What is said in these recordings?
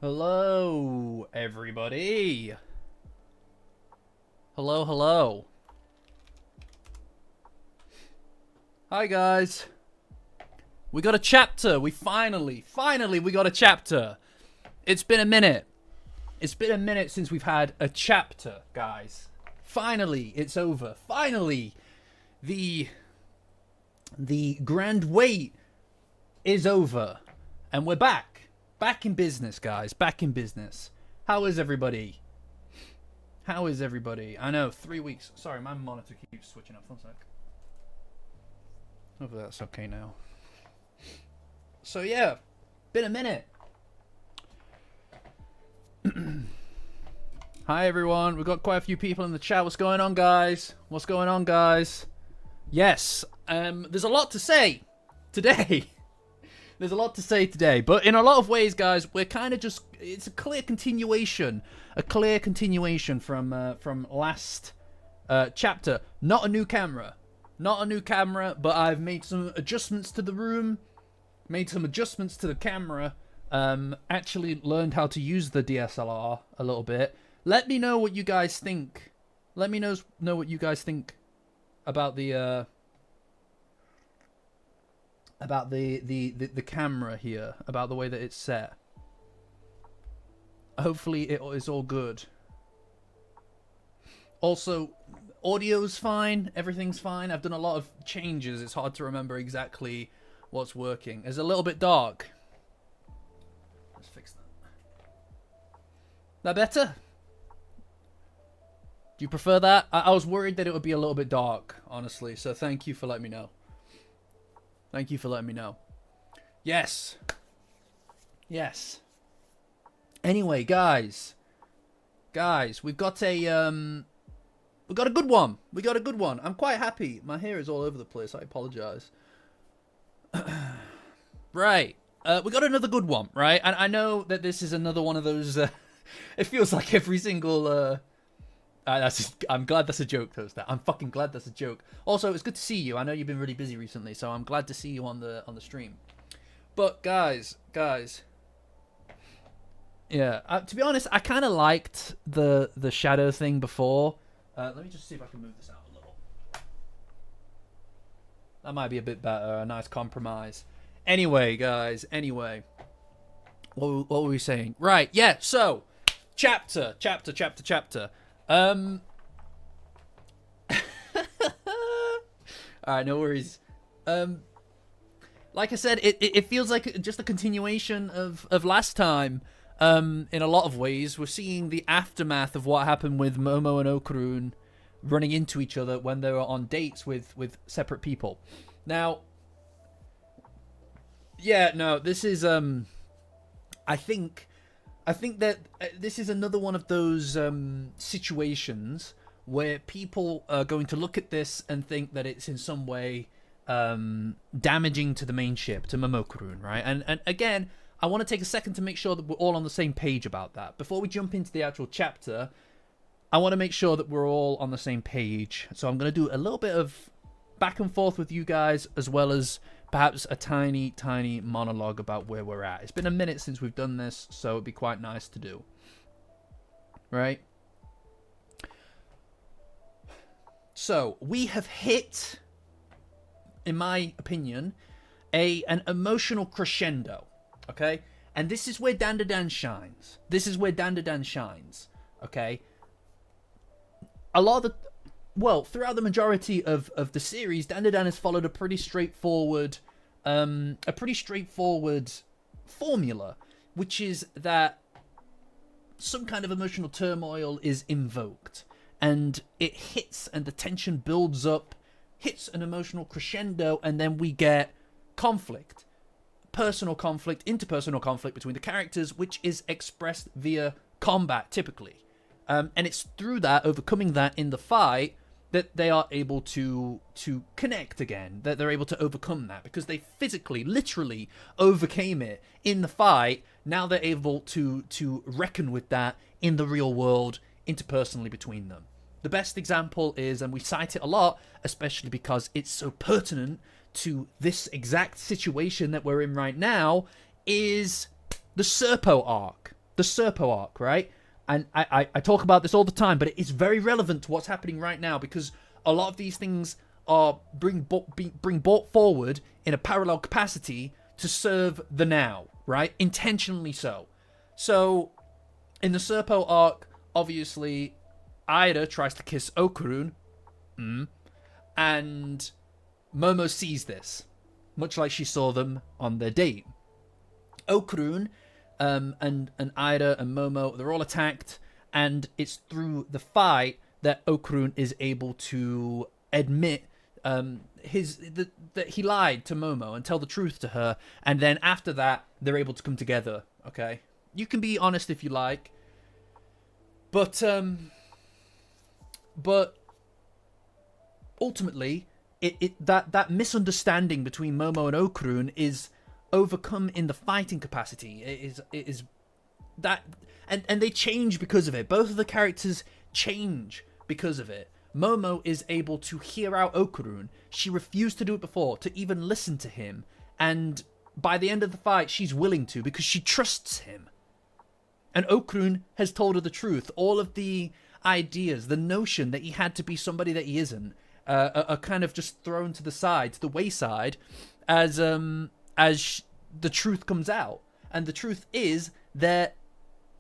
Hello, everybody. Hello, hello. Hi, guys. We got a chapter. We finally, we got a chapter. It's been a minute. It's been a minute since we've had a chapter, guys. Finally, it's over. Finally, the grand wait is over. And we're back. Back in business, guys. Back in business. How is everybody? How is everybody? I know, 3 weeks. Sorry, my monitor keeps switching up. 1 sec. Hopefully that's okay now. So yeah, been a minute. Hi everyone. We've got quite a few people in the chat. What's going on, guys? What's going on, guys? Yes, there's a lot to say today. There's a lot to say today, but in a lot of ways, guys, we're kind of just, it's a clear continuation from last chapter. Not a new camera, but I've made some adjustments to the room, made some adjustments to the camera, actually learned how to use the DSLR a little bit. Let me know what you guys think. Let me know what you guys think about the camera here, about the way that it's set. Hopefully it is all good. Also, audio's fine, everything's fine. I've done a lot of changes. It's hard to remember exactly what's working. It's a little bit dark. Let's fix that. That better? Do you prefer that? I was worried that it would be a little bit dark, honestly, so thank you for letting me know. Thank you for letting me know. Yes. Yes. Anyway, guys, we've got a good one. We got a good one. I'm quite happy. My hair is all over the place. I apologize. Right. We got another good one, right? And I know that this is another one of those. It feels like every single. I'm glad that's a joke, Toaster. I'm fucking glad that's a joke. Also, it's good to see you. I know you've been really busy recently, so I'm glad to see you on the stream. But guys, yeah. To be honest, I kind of liked the shadow thing before. Let me just see if I can move this out a little. That might be a bit better. A nice compromise. Anyway, guys. Anyway, what were we saying? Right. Yeah. So, chapter. Alright, no worries. Like I said, it feels like just a continuation of last time. In a lot of ways, we're seeing the aftermath of what happened with Momo and Okarun running into each other when they were on dates with separate people. Now, yeah, no, this is I think that this is another one of those situations where people are going to look at this and think that it's in some way damaging to the main ship, to MOMOKARUN, right? And again, I want to take a second to make sure that we're all on the same page about that. Before we jump into the actual chapter, I want to make sure that we're all on the same page. So I'm going to do a little bit of back and forth with you guys, as well as perhaps a tiny monologue about where we're at. It's been a minute since we've done this, so it'd be quite nice to do. Right? So, we have hit, in my opinion, an emotional crescendo. Okay? And this is where Dandadan shines. Okay? A lot of the... Well, throughout the majority of the series, Dandadan has followed a pretty straightforward formula, which is that some kind of emotional turmoil is invoked, and it hits, and the tension builds up, hits an emotional crescendo, and then we get conflict, personal conflict, interpersonal conflict between the characters, which is expressed via combat, typically. And it's through that, overcoming that in the fight, that they are able to connect again, that they're able to overcome that, because they physically, literally overcame it in the fight. Now they're able to reckon with that in the real world, interpersonally between them. The best example is, and we cite it a lot, especially because it's so pertinent to this exact situation that we're in right now, is the Serpo arc. the Serpo arc, right? And I talk about this all the time, but it is very relevant to what's happening right now because a lot of these things are being brought forward in a parallel capacity to serve the now, right? Intentionally so. So, in the Serpo arc, obviously, Aira tries to kiss Okarun, and Momo sees this, much like she saw them on their date. Okarun and Aira and Momo, they're all attacked, and it's through the fight that Okarun is able to admit that he lied to Momo and tell the truth to her, and then after that, they're able to come together, okay? You can be honest if you like, but ultimately, that misunderstanding between Momo and Okarun is overcome in the fighting capacity. It is that, and they change because of it. Both of the characters change because of it. Momo is able to hear out Okarun. She refused to do it before, to even listen to him, and by the end of the fight, she's willing to because she trusts him. And Okarun has told her the truth. All of the ideas, the notion that he had to be somebody that he isn't, are kind of just thrown to the side, to the wayside, as the truth comes out. And the truth is that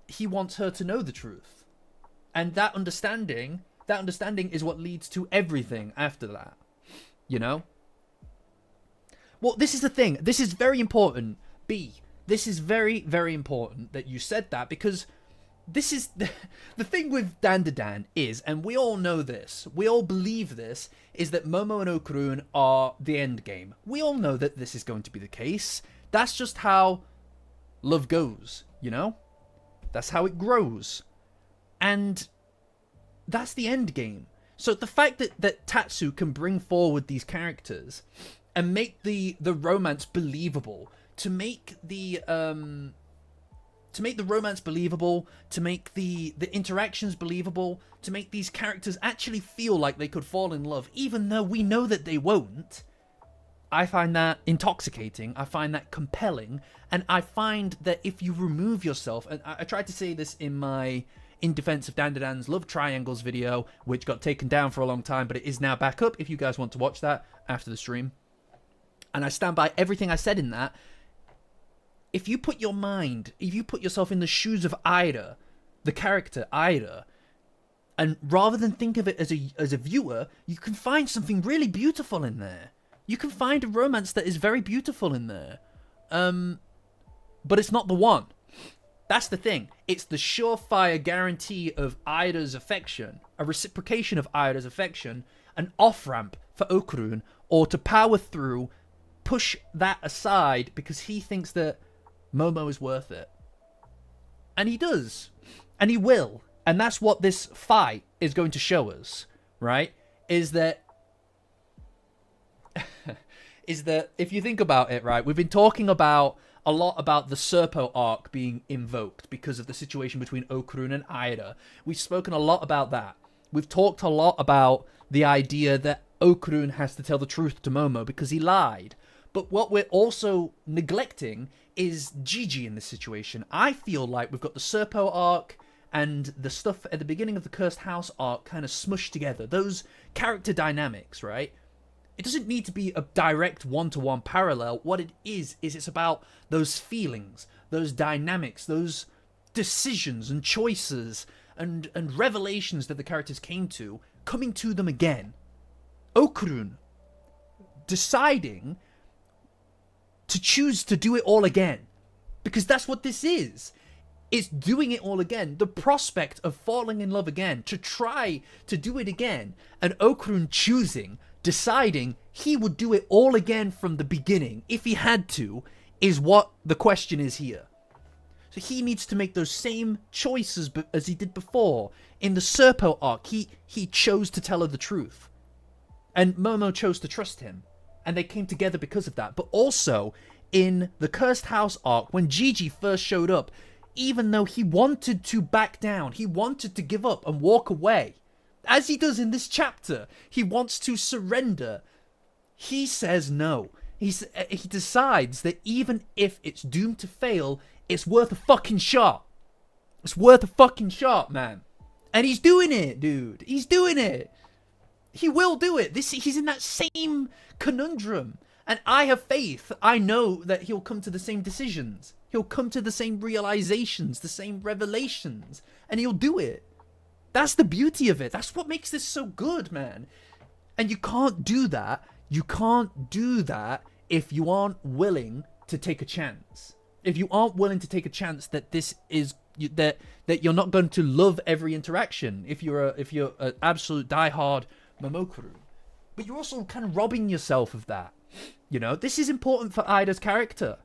he wants her to know the truth. And that understanding is what leads to everything after that. You know? Well, this is the thing. This is very important. This is very, very important that you said that, because this is the thing with Dandadan is, and we all know this, we all believe this, is that Momo and Okarun are the end game. We all know that this is going to be the case. That's just how love goes, you know? That's how it grows. And that's the end game. So the fact that Tatsu can bring forward these characters and make the romance believable, to make the romance believable, to make the interactions believable, to make these characters actually feel like they could fall in love, even though we know that they won't, I find that intoxicating, I find that compelling, and I find that if you remove yourself, and I tried to say this in my In Defense of Dandadan's Love Triangles video, which got taken down for a long time, but it is now back up if you guys want to watch that after the stream. And I stand by everything I said in that. If you put yourself in the shoes of Aira, the character Aira, and rather than think of it as a viewer, you can find something really beautiful in there. You can find a romance that is very beautiful in there. But it's not the one. That's the thing. It's the surefire guarantee of Aira's affection, a reciprocation of Aira's affection, an off-ramp for Okarun, or to power through, push that aside because he thinks that Momo is worth it. And he does. And he will. And that's what this fight is going to show us, right? Is that if you think about it, right, we've been talking about a lot about the Serpo arc being invoked because of the situation between Okarun and Aira. We've spoken a lot about that. We've talked a lot about the idea that Okarun has to tell the truth to Momo because he lied. But what we're also neglecting is Gigi in this situation. I feel like we've got the Serpo arc and the stuff at the beginning of the Cursed House arc kind of smushed together. Those character dynamics, right? It doesn't need to be a direct one-to-one parallel. What it is it's about those feelings, those dynamics, those decisions and choices and revelations that the characters came to, coming to them again. Okarun deciding to choose to do it all again. Because that's what this is. It's doing it all again. The prospect of falling in love again, to try to do it again, and Okarun choosing, deciding he would do it all again from the beginning, if he had to, is what the question is here. So he needs to make those same choices as he did before. In the Serpo arc, he chose to tell her the truth. And Momo chose to trust him. And they came together because of that. But also, in the Cursed House arc, when Gigi first showed up, even though he wanted to back down, he wanted to give up and walk away, as he does in this chapter, he wants to surrender. He says no. He decides that even if it's doomed to fail, it's worth a fucking shot. It's worth a fucking shot, man. And he's doing it, dude. He's doing it. He will do it. He's in that same conundrum. And I have faith. I know that he'll come to the same decisions. He'll come to the same realizations, the same revelations. And he'll do it. That's the beauty of it. That's what makes this so good, man. And you can't do that. You can't do that if you aren't willing to take a chance. If you aren't willing to take a chance that this is that you're not going to love every interaction. If you're an absolute diehard Momokaru, but you're also kind of robbing yourself of that. You know, this is important for Ida's character.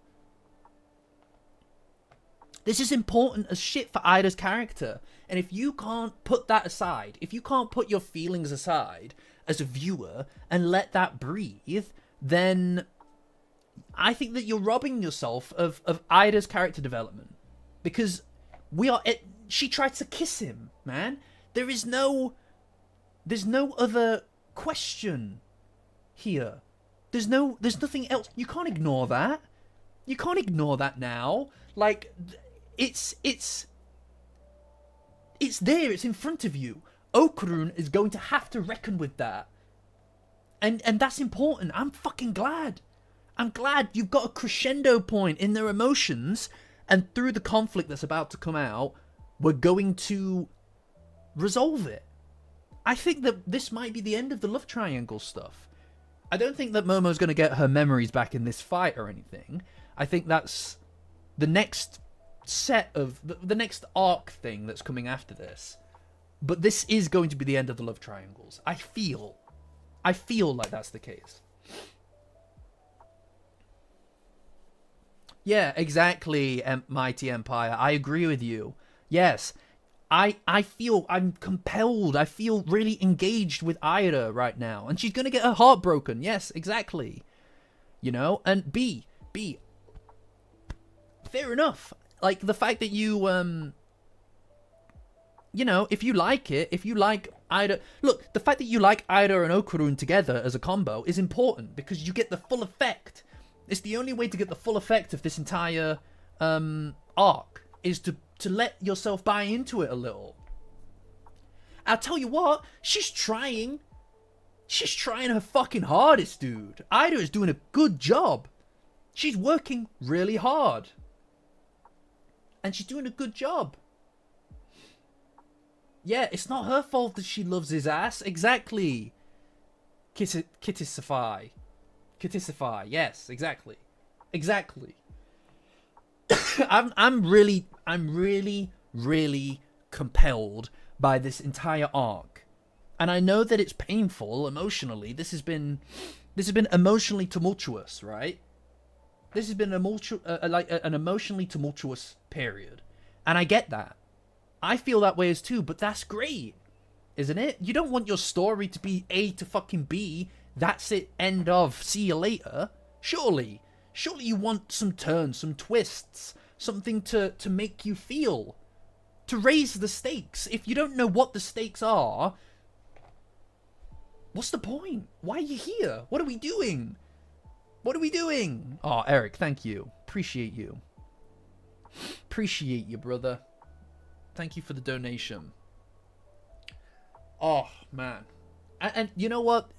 This is important as shit for Ida's character. And if you can't put that aside, if you can't put your feelings aside as a viewer and let that breathe, then I think that you're robbing yourself of Ida's character development. Because she tried to kiss him, man. There's no other question here. There's nothing else. You can't ignore that. You can't ignore that now. Like, it's there. It's in front of you. Okarun is going to have to reckon with that. And that's important. I'm fucking glad. I'm glad you've got a crescendo point in their emotions, and through the conflict that's about to come out, we're going to resolve it. I think that this might be the end of the love triangle stuff. I don't think that Momo's going to get her memories back in this fight or anything. I think that's the next set of the next arc thing that's coming after this. But this is going to be the end of the love triangles. I feel like that's the case. Yeah, exactly, Mighty Empire. I agree with you. Yes, I feel I'm compelled. I feel really engaged with Ida right now. And she's going to get her heart broken. Yes, exactly. You know? And B, fair enough. Like, the fact that you, you know, if you like it, if you like Ida... Look, the fact that you like Ida and Okarun together as a combo is important because you get the full effect. It's the only way to get the full effect of this entire arc is to let yourself buy into it a little. I'll tell you what, she's trying her fucking hardest, dude. Ida is doing a good job. She's working really hard. And she's doing a good job. Yeah, it's not her fault that she loves his ass. Exactly. Kittisify, yes, exactly. I'm really compelled by this entire arc. And I know that it's painful emotionally. This has been emotionally tumultuous, right? This has been an emotionally tumultuous period. And I get that. I feel that way as too, but that's great. Isn't it? You don't want your story to be A to fucking B. That's it, end of, see you later. Surely you want some turns, some twists, something to make you feel, to raise the stakes. If you don't know what the stakes are, what's the point? Why are you here? What are we doing? Oh, Eric, thank you. Appreciate you, brother. Thank you for the donation. Oh, man. And you know what?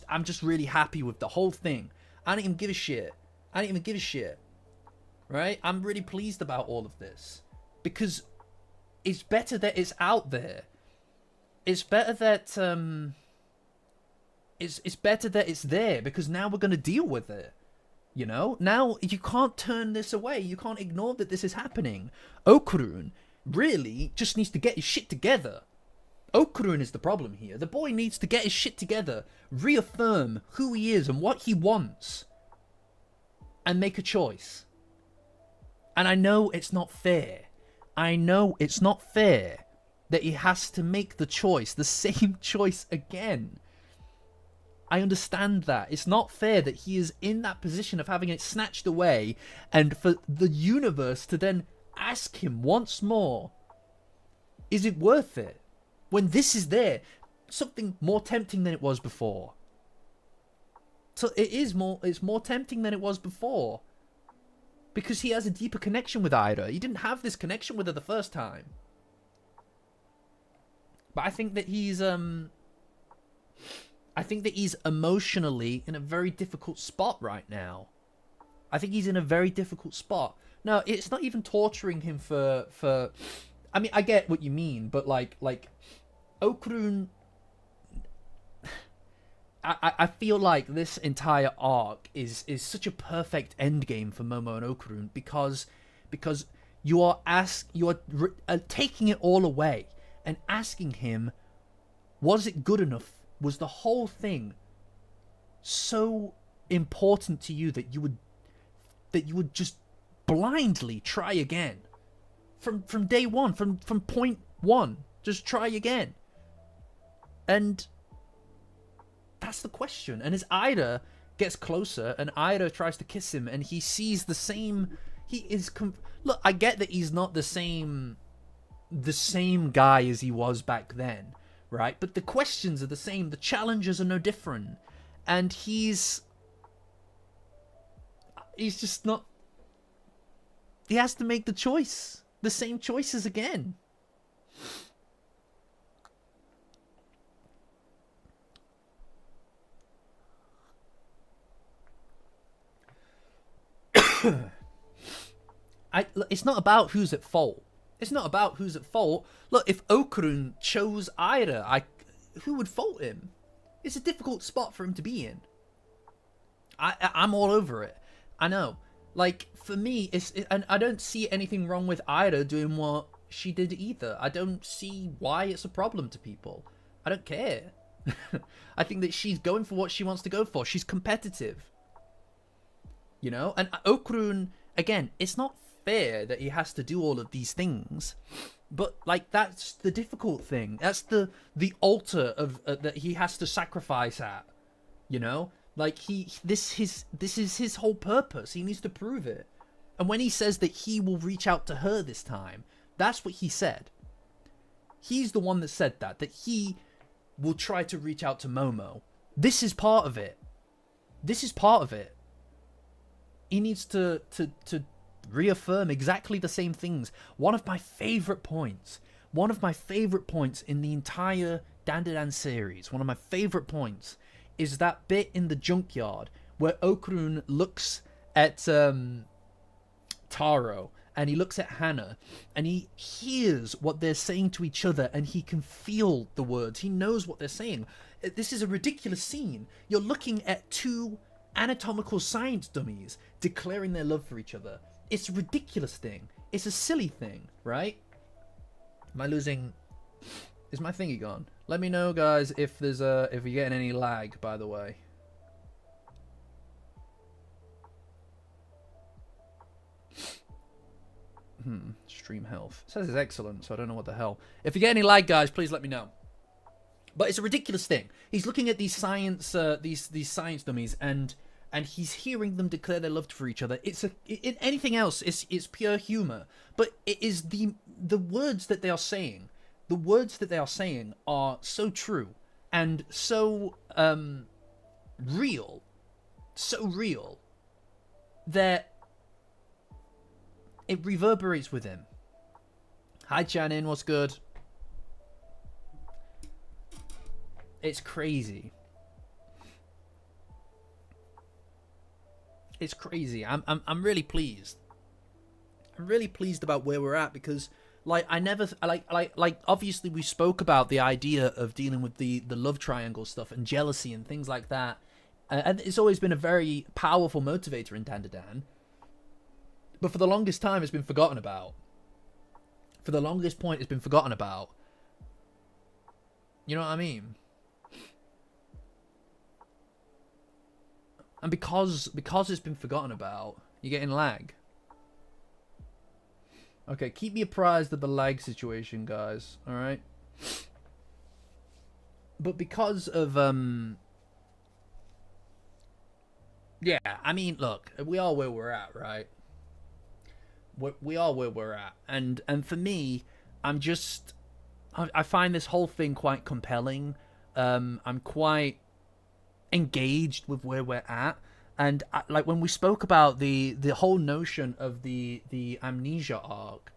I'm just really happy with the whole thing. I don't even give a shit. Right? I'm really pleased about all of this. Because it's better that it's out there. It's better that it's better that it's there, because now we're gonna deal with it. You know? Now you can't turn this away. You can't ignore that this is happening. Okarun really just needs to get his shit together. Okarun is the problem here. The boy needs to get his shit together, reaffirm who he is and what he wants, and make a choice. And I know it's not fair. That he has to make the choice, the same choice again. I understand that. It's not fair that he is in that position of having it snatched away, and for the universe to then ask him once more, is it worth it? When this is there, something more tempting than it was before. So it's more tempting than it was before. because he has a deeper connection with Ida. He didn't have this connection with her the first time. But I think that he's emotionally in a very difficult spot right now. I think he's in a very difficult spot. No, it's not even torturing him for I mean, I get what you mean, but like Okurun, I feel like this entire arc is such a perfect endgame for Momo and Okurun because you are taking it all away and asking him, was it good enough? Was the whole thing so important to you that you would just blindly try again from day one, from point one, just try again? And that's the question. And as Ida gets closer and Ida tries to kiss him and he sees the same, look, I get that he's not the same guy as he was back then, right? But the questions are the same, the challenges are no different, and he's just not, he has to make the same choices again. It's not about who's at fault. It's not about who's at fault. Look, if Okurun chose Ida, who would fault him? It's a difficult spot for him to be in. I'm all over it. I know. Like, for me, and I don't see anything wrong with Ida doing what she did either. I don't see why it's a problem to people. I don't care. I think that she's going for what she wants to go for. She's competitive. You know? And Okurun, again, it's not fair that he has to do all of these things, but like, that's the difficult thing. That's the altar of that he has to sacrifice at, you know? Like, this is his whole purpose. He needs to prove it. And when he says that he will reach out to her this time, that's what he said. He's the one that said that he will try to reach out to Momo. This is part of it. This is part of it. He needs to reaffirm exactly the same things. One of my favorite points in the entire Dandadan series, one of my favorite points, is that bit in the junkyard where Okurun looks at Taro and he looks at Hannah and he hears what they're saying to each other and he can feel the words. He knows what they're saying. This is a ridiculous scene. You're looking at two anatomical science dummies declaring their love for each other. It's a ridiculous thing. It's a silly thing, right? Am I losing? Is my thingy gone? Let me know, guys, if there's if you're getting any lag, by the way. Stream health. It says it's excellent, so I don't know what the hell. If you get any lag, guys, please let me know. But it's a ridiculous thing. He's looking at these science these science dummies and he's hearing them declare their love for each other. Anything else it's pure humor, but it is the words that they are saying. The words that they are saying are so true and so real that it reverberates with him. Hi, Janin, what's good? It's crazy. It's crazy. I'm really pleased. I'm really pleased about where we're at because, like, obviously we spoke about the idea of dealing with the love triangle stuff and jealousy and things like that, and it's always been a very powerful motivator in Dandadan. But for the longest time, it's been forgotten about. For the longest point, it's been forgotten about. You know what I mean? And because it's been forgotten about, you're getting lag. Okay, keep me apprised of the lag situation, guys. Alright? But because of, yeah, I mean, look, we are where we're at, right? We are where we're at. And for me, I find this whole thing quite compelling. I'm quite engaged with where we're at. And like when we spoke about the whole notion of the amnesia arc,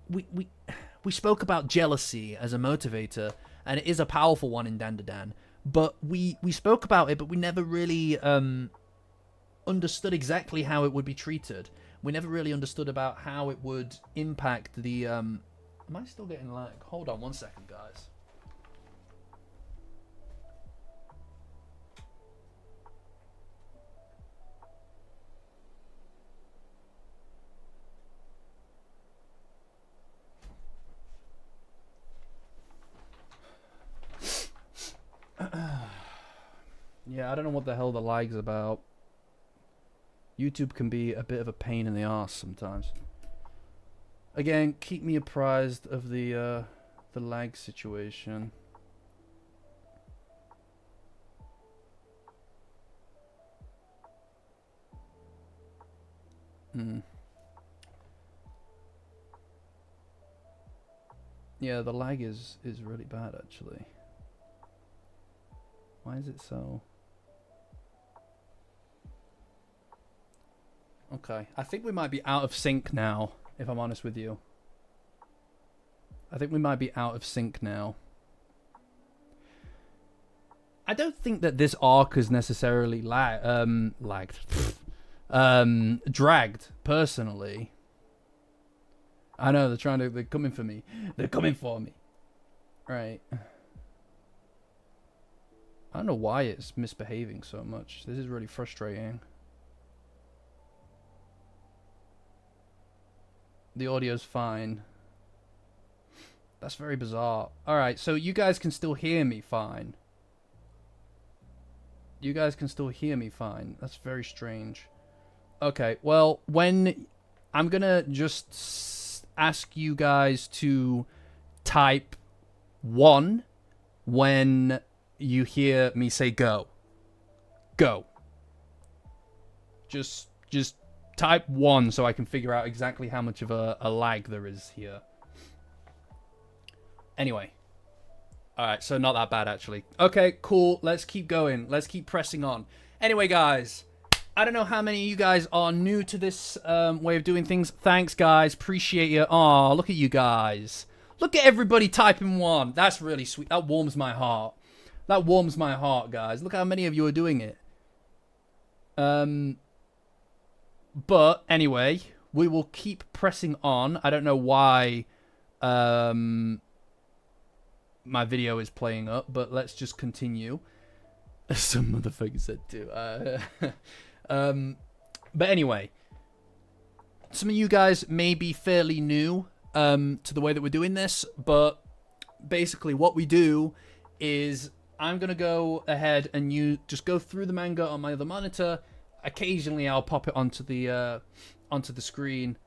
we spoke about jealousy as a motivator, and it is a powerful one in Dandadan. But we spoke about it, but we never really understood exactly how it would be treated. We never really understood about how it would impact the... Am I still getting lag? Hold on 1 second, guys. Yeah, I don't know what the hell the lag's about. YouTube can be a bit of a pain in the arse sometimes. Again, keep me apprised of the lag situation. Yeah, the lag is really bad actually. Why is it so? Okay, I think we might be out of sync now, if I'm honest with you. I think we might be out of sync now. I don't think that this arc is necessarily dragged, personally. I know, they're coming for me. They're coming for me. Right. I don't know why it's misbehaving so much. This is really frustrating. The audio's fine. That's very bizarre. Alright, so you guys can still hear me fine. You guys can still hear me fine. That's very strange. Okay, well, when... I'm gonna just ask you guys to type 1 when you hear me say go. Go. Just type 1 so I can figure out exactly how much of a lag there is here. Anyway. Alright, so not that bad actually. Okay, cool. Let's keep going. Let's keep pressing on. Anyway, guys. I don't know how many of you guys are new to this way of doing things. Thanks, guys. Appreciate you. Aw, look at you guys. Look at everybody typing 1. That's really sweet. That warms my heart. That warms my heart, guys. Look how many of you are doing it. But anyway, we will keep pressing on. I don't know why my video is playing up, but let's just continue. Some motherfucker said too. But anyway, some of you guys may be fairly new to the way that we're doing this, but basically what we do is I'm going to go ahead and you just go through the manga on my other monitor. Occasionally I'll pop it onto the screen.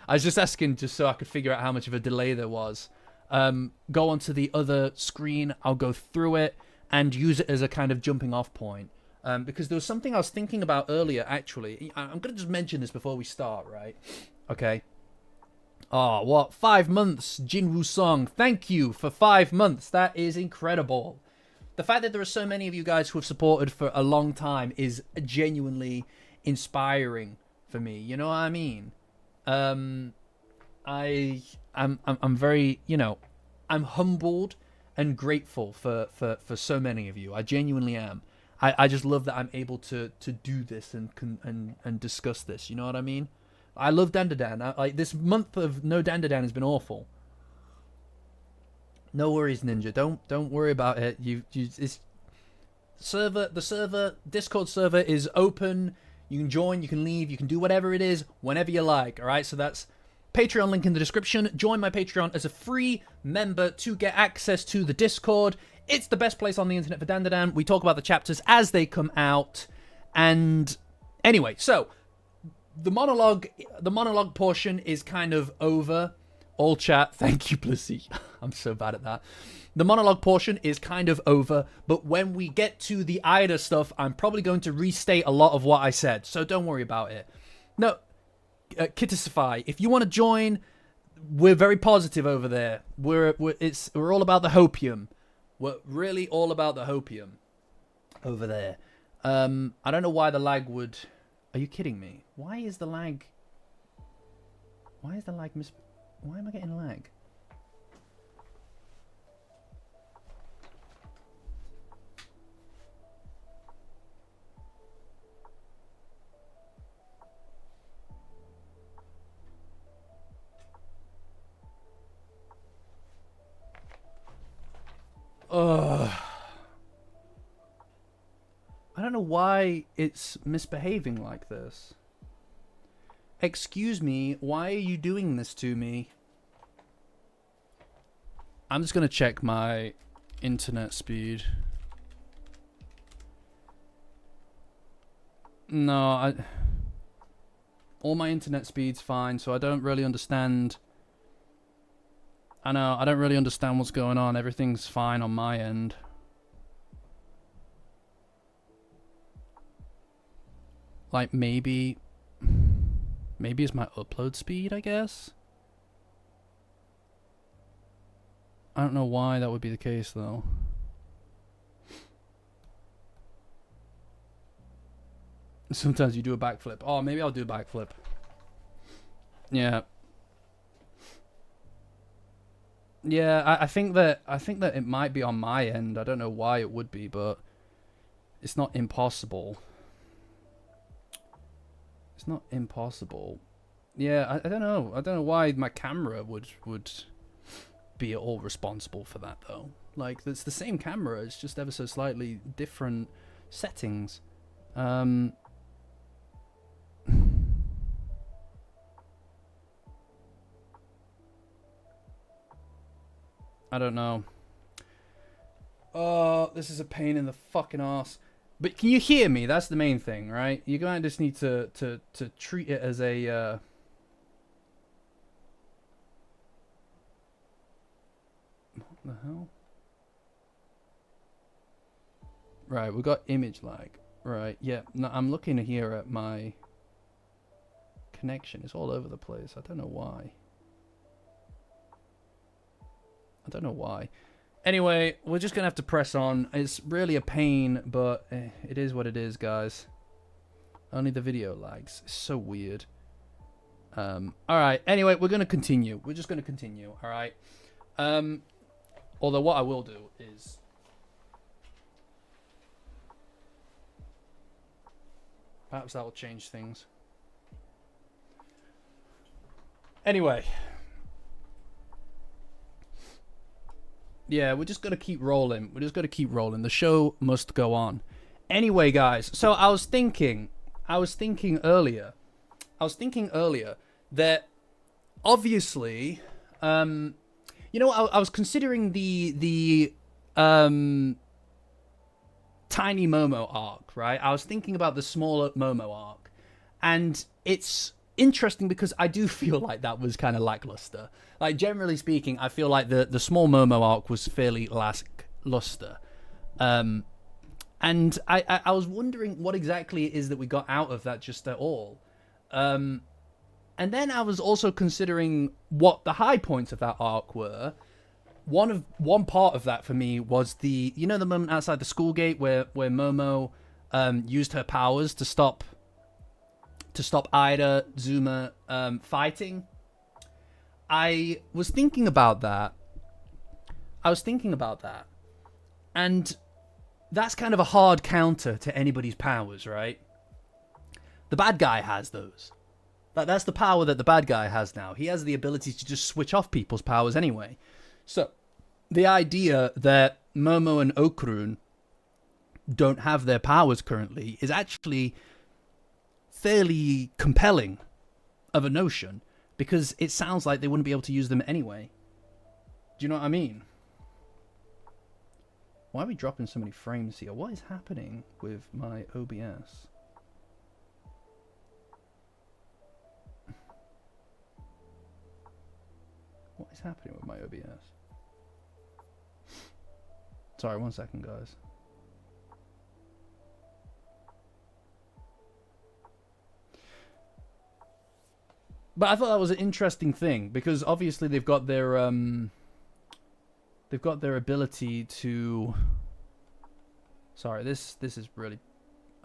I was just asking just so I could figure out how much of a delay there was. Go onto the other screen, I'll go through it and use it as a kind of jumping off point. Because there was something I was thinking about earlier, actually. I'm going to just mention this before we start, right? Okay. Oh, what? 5 months, Jinwoo Song. Thank you for 5 months. That is incredible. The fact that there are so many of you guys who have supported for a long time is genuinely inspiring for me. You know what I mean? I'm very, you know, I'm humbled and grateful for so many of you. I genuinely am. I just love that I'm able to do this and discuss this. You know what I mean? I love Dandadan. Like this month of no Dandadan has been awful. No worries, Ninja. Don't worry about it. The Discord server is open. You can join, you can leave, you can do whatever it is whenever you like. All right, so that's Patreon link in the description. Join my Patreon as a free member to get access to the Discord. It's the best place on the internet for Dandadan. We talk about the chapters as they come out. And anyway, so the monologue portion is kind of over. All chat, thank you, Blissy. I'm so bad at that. The monologue portion is kind of over, but when we get to the Ida stuff, I'm probably going to restate a lot of what I said, so don't worry about it. No, Kittisify, if you want to join, we're very positive over there. We're all about the hopium. We're really all about the hopium. over there. I don't know why the lag would... Are you kidding me? Why is the lag... Why is the lag Why am I getting lag? Ugh. I don't know why it's misbehaving like this. Excuse me, why are you doing this to me? I'm just gonna check my internet speed. No, all my internet speed's fine, so I don't really understand. I know, I don't really understand what's going on. Everything's fine on my end. Like, maybe it's my upload speed, I guess? I don't know why that would be the case, though. Sometimes you do a backflip. Oh, maybe I'll do a backflip. Yeah. Yeah, I think that it might be on my end. I don't know why it would be, but it's not impossible. It's not impossible. Yeah, I don't know. I don't know why my camera would be at all responsible for that, though. Like, it's the same camera. It's just ever so slightly different settings. I don't know. Oh, this is a pain in the fucking ass. But can you hear me? That's the main thing, right? You're going to just need to treat it as a... What the hell? Right, we got image lag. Right, yeah. No, I'm looking here at my connection. It's all over the place. I don't know why. I don't know why. Anyway, we're just going to have to press on. It's really a pain, but it is what it is, guys. Only the video lags. It's so weird. Alright, anyway, we're going to continue. We're just going to continue, alright? Although what I will do is... Perhaps that will change things. Anyway... Yeah, we're just going to keep rolling. We're just going to keep rolling. The show must go on. Anyway, guys, so I was thinking earlier that obviously, you know, I was considering the Tiny Momo arc, right? I was thinking about the smaller Momo arc, and it's interesting because I do feel like that was kind of lackluster. Like, generally speaking, I feel like the small Momo arc was fairly lackluster. And I was wondering what exactly it is that we got out of that just at all. And then I was also considering what the high points of that arc were. One part of that for me was the moment outside the school gate where Momo used her powers to stop Ida, Zuma fighting. I was thinking about that. And that's kind of a hard counter to anybody's powers, right? The bad guy has those. That's the power that the bad guy has now. He has the ability to just switch off people's powers anyway. So, the idea that Momo and Okarun don't have their powers currently is actually fairly compelling of a notion, because it sounds like they wouldn't be able to use them anyway. Do you know what I mean? Why are we dropping so many frames here? What is happening with my OBS? What is happening with my OBS? Sorry, 1 second, guys. But I thought that was an interesting thing, because obviously they've got their ability to Sorry, this is really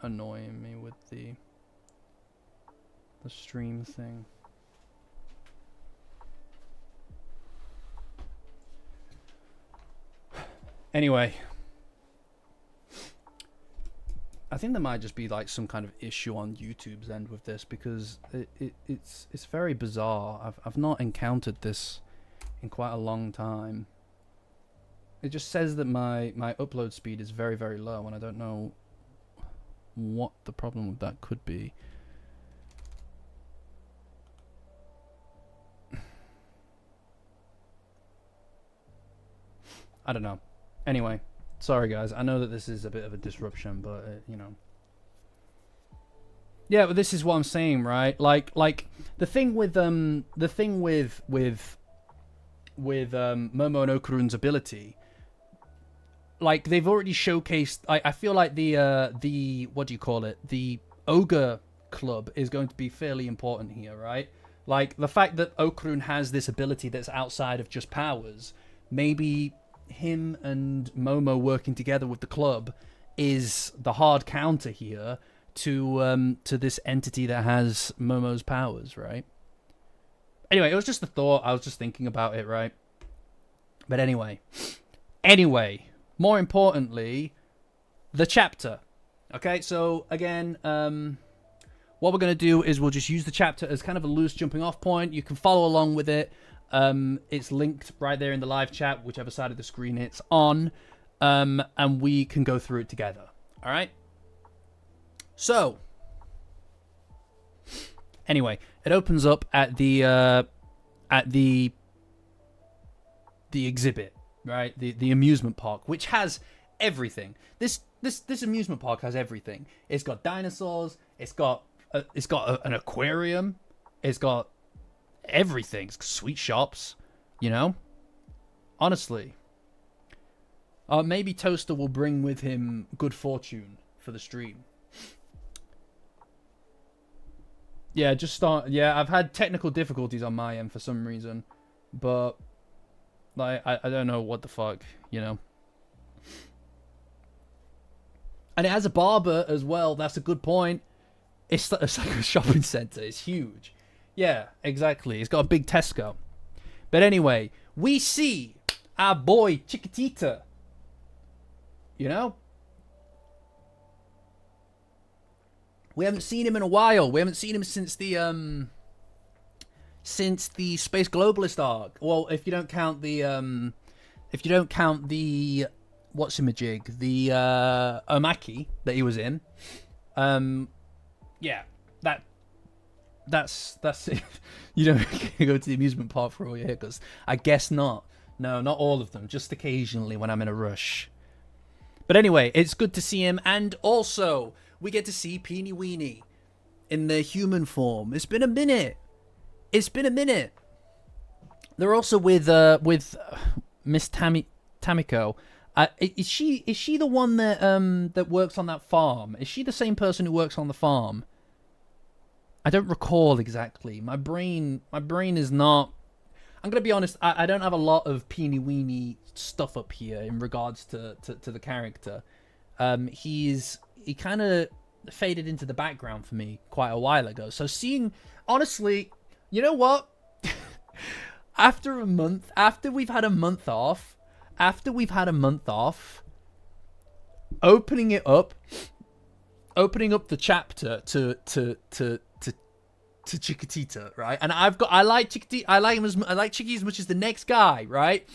annoying me with the stream thing. Anyway, I think there might just be like some kind of issue on YouTube's end with this, because it's very bizarre. I've not encountered this in quite a long time. It just says that my upload speed is very, very low, and I don't know what the problem with that could be. I don't know. Anyway, sorry guys. I know that this is a bit of a disruption, but you know. Yeah, but this is what I'm saying, right? Like the thing with MOMOKARUN's ability, like they've already showcased. I feel like the what do you call it? The ogre club is going to be fairly important here, right? Like the fact that Okarun has this ability that's outside of just powers, maybe him and Momo working together with the club is the hard counter here to this entity that has Momo's powers, right? Anyway, it was just a thought. I was just thinking about it, right? But anyway, more importantly, the chapter. Okay, so again, what we're going to do is we'll just use the chapter as kind of a loose jumping off point. You can follow along with it. It's linked right there in the live chat, whichever side of the screen it's on, and we can go through it together. All right. So, anyway, it opens up at the exhibit, right? The amusement park, which has everything. This amusement park has everything. It's got dinosaurs. It's got an aquarium. It's got everything. It's got sweet shops, you know. Honestly, maybe Toaster will bring with him good fortune for the stream. Yeah, yeah, I've had technical difficulties on my end for some reason, but like I don't know what the fuck, you know. And it has a barber as well. That's a good point. It's like a shopping center. It's huge. Yeah, exactly. It's got a big Tesco. But anyway, we see our boy Chiquitita. You know? We haven't seen him in a while. We haven't seen him since the Space Globalist arc. Well, if you don't count the what's-him-a-jig, the Omaki that he was in. Yeah, that's it. You don't go to the amusement park for all your haircuts. I guess not. No, not all of them. Just occasionally when I'm in a rush. But anyway, it's good to see him, and also we get to see Peeny Weeny in their human form. It's been a minute. They're also with Miss Tamiko. Is she the one that works on that farm? Is she the same person who works on the farm? I don't recall exactly. My brain is not. I'm gonna be honest. I don't have a lot of Peeny Weeny stuff up here in regards to the character. He kind of faded into the background for me quite a while ago. So honestly, you know what? after we've had a month off, opening up the chapter to Chiquitita, right? And I like Chiquitita. I like Chicky as much as the next guy, right?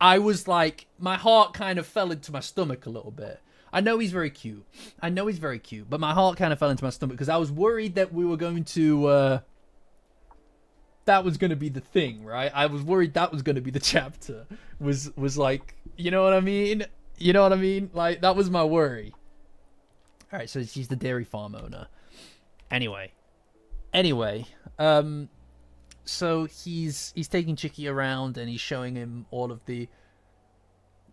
I was like, my heart kind of fell into my stomach a little bit. I know he's very cute, but my heart kind of fell into my stomach because I was worried that we were going to, that was going to be the thing, right? I was worried that was going to be the chapter, was like, you know what I mean? Like, that was my worry. All right, so she's the dairy farm owner. Anyway, so he's taking Chicky around and he's showing him all of the.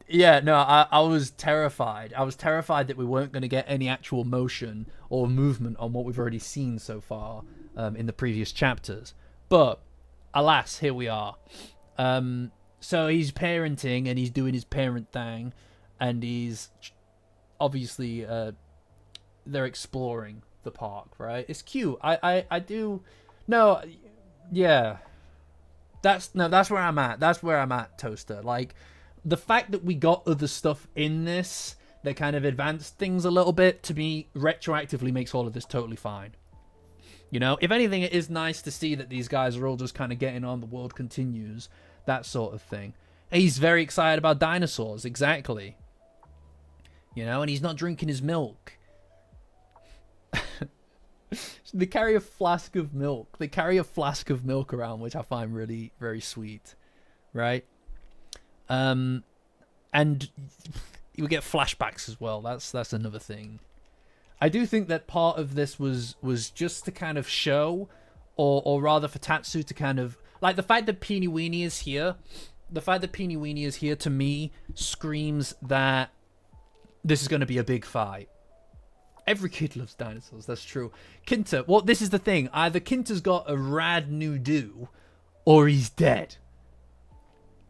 Yeah, no, I was terrified. I was terrified that we weren't going to get any actual motion or movement on what we've already seen so far in the previous chapters. But alas, here we are. So he's parenting and he's doing his parent thing, and he's obviously they're exploring the park, right? It's cute. I do. No, yeah. That's where I'm at. That's where I'm at, Toaster. Like, the fact that we got other stuff in this that kind of advanced things a little bit, to me, retroactively makes all of this totally fine. You know, if anything, it is nice to see that these guys are all just kind of getting on, the world continues, that sort of thing. He's very excited about dinosaurs, exactly. You know, and he's not drinking his milk. They carry a flask of milk. They carry a flask of milk around, which I find really very sweet, right? And you get flashbacks as well. That's another thing. I do think that part of this was just to kind of show, or rather for Tatsu to kind of, like, the fact that Peeny Weenie is here. The fact that Peeny Weenie is here, to me, screams that this is going to be a big fight. Every kid loves dinosaurs, that's true. Kinta, well, this is the thing. Either Kinta's got a rad new do, or he's dead.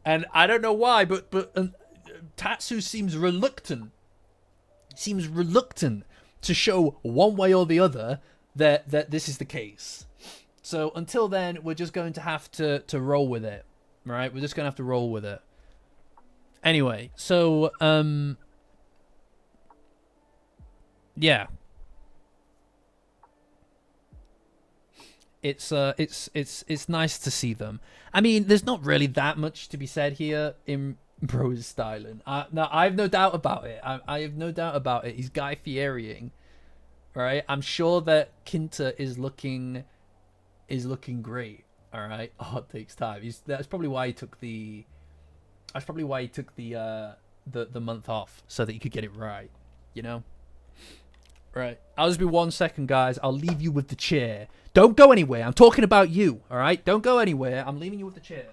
And I don't know why, but Tatsu seems reluctant. Seems reluctant to show one way or the other that this is the case. So until then, we're just going to have to roll with it. Right? We're just going to have to roll with it. Anyway, so, yeah. It's nice to see them. I mean, there's not really that much to be said here in Bro's styling. No, I have no doubt about it. I have no doubt about it. He's Guy Fieriing, right? I'm sure that Kinta is looking great. All right. Oh, it takes time. That's probably why he took the. That's probably why he took the month off, so that he could get it right. You know. Right. I'll just be 1 second, guys. I'll leave you with the chair. Don't go anywhere. I'm talking about you. All right. Don't go anywhere. I'm leaving you with the chair.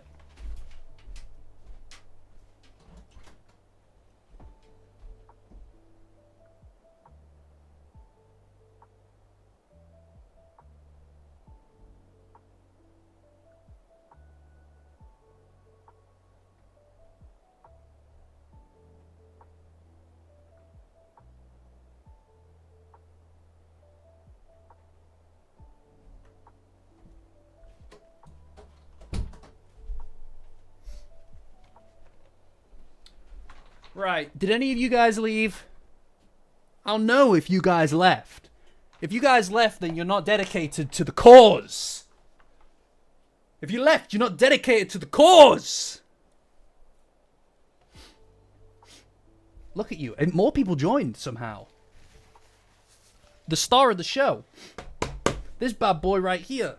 Right. Did any of you guys leave? I'll know if you guys left. If you guys left, then you're not dedicated to the cause. If you left, you're not dedicated to the cause. Look at you. And more people joined somehow. The star of the show. This bad boy right here.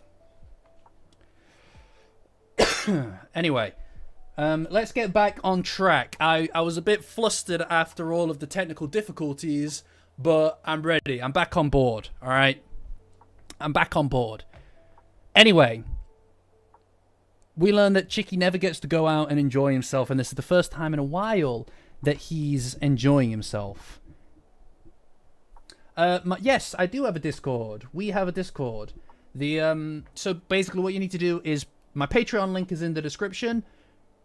Anyway. Let's get back on track. I was a bit flustered after all of the technical difficulties, but I'm ready. I'm back on board, all right? I'm back on board. Anyway, we learned that Chicky never gets to go out and enjoy himself, and this is the first time in a while that he's enjoying himself. Yes, I do have a Discord. We have a Discord. So basically what you need to do is, my Patreon link is in the description.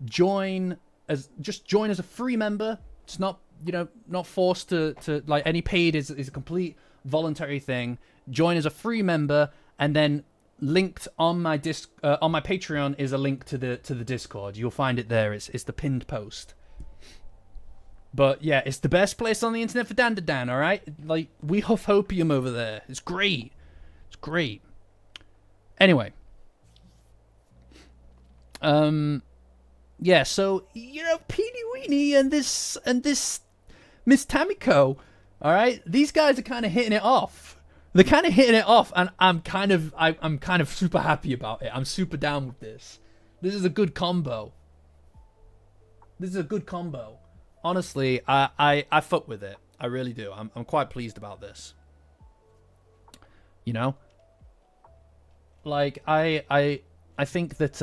Join as a free member. It's not, not forced to like, any paid is a complete voluntary thing. Join as a free member, and then linked on my on my Patreon is a link to the Discord. You'll find it there. It's the pinned post. But yeah, it's the best place on the internet for Dandadan, all right? Like, we huff opium over there. It's great. It's great. Anyway. Yeah, so, Peeny Weenie and this Miss Tamiko, all right? These guys are kind of hitting it off. They're kind of hitting it off, and I'm kind of super happy about it. I'm super down with this. This is a good combo. This is a good combo. Honestly, I fuck with it. I really do. I'm quite pleased about this. Like, I think that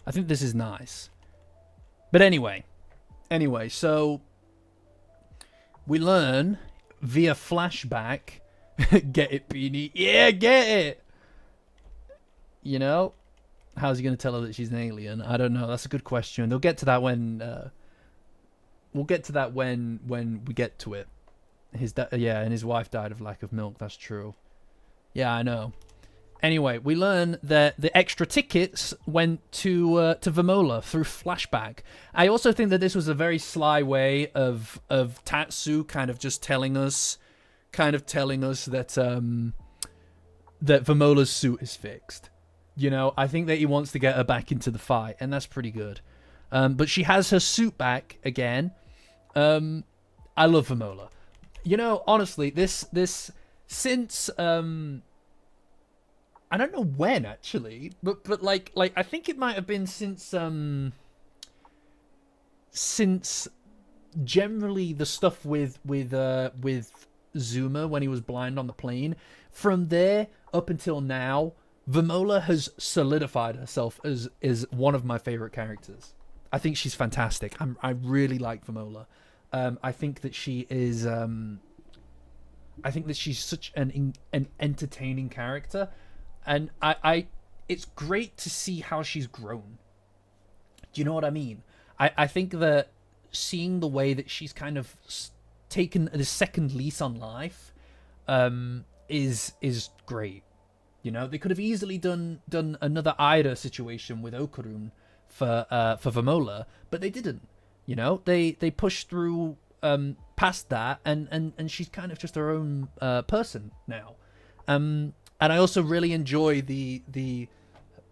I think this is nice. But anyway, so we learn via flashback. Get it, Beanie? Yeah, get it. How's he going to tell her that she's an alien? I don't know. That's a good question. They'll get to that when we'll get to that when we get to it. Yeah, and his wife died of lack of milk. That's true. Yeah, I know. Anyway, we learn that the extra tickets went to Vamola through flashback. I also think that this was a very sly way of Tatsu kind of just telling us that that Vamola's suit is fixed. You know, I think that he wants to get her back into the fight, and that's pretty good. But she has her suit back again. I love Vamola. You know, honestly, this since I don't know when actually, but like I think it might have been since generally the stuff with Zuma when he was blind on the plane. From there up until now, Vamola has solidified herself as one of my favorite characters. I think she's fantastic. I really like Vamola. I think that she is. I think that she's such an entertaining character, and it's great to see how she's grown. Do you know what I mean? I think that seeing the way that she's kind of taken the second lease on life, is great. You know, they could have easily done another Ida situation with Okarun for Vamola, but they didn't. You know, they pushed through past that, and she's kind of just her own person now. And I also really enjoy the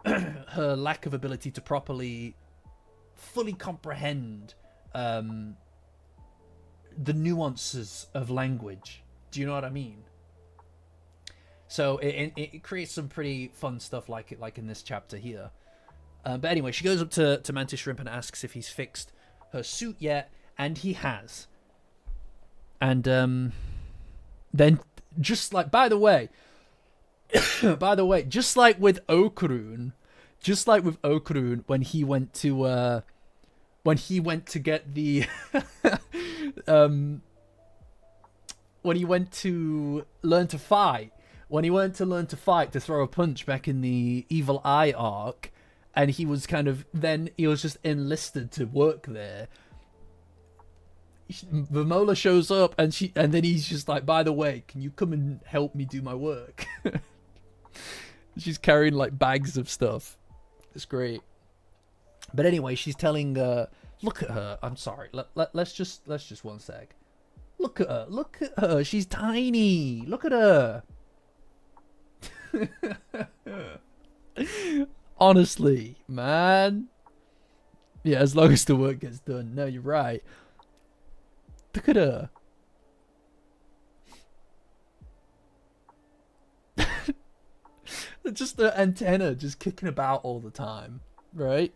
her lack of ability to fully comprehend the nuances of language. Do you know what I mean? So it creates some pretty fun stuff like in this chapter here. But anyway, she goes up to Mantis Shrimp and asks if he's fixed her suit yet, and he has. And then, just like, by the way, just like with Okarun, when he went to get the when he went to learn to fight, to throw a punch back in the Evil Eye arc, and he was just enlisted to work there. Vamola shows up, and then he's just like, by the way, can you come and help me do my work? She's carrying like bags of stuff. It's great. But anyway, she's telling look at her. I'm sorry. Let's just one sec. Look at her. She's tiny. Look at her. Honestly, man. Yeah, as long as the work gets done. No, you're right. Look at her. Just the antenna just kicking about all the time, right?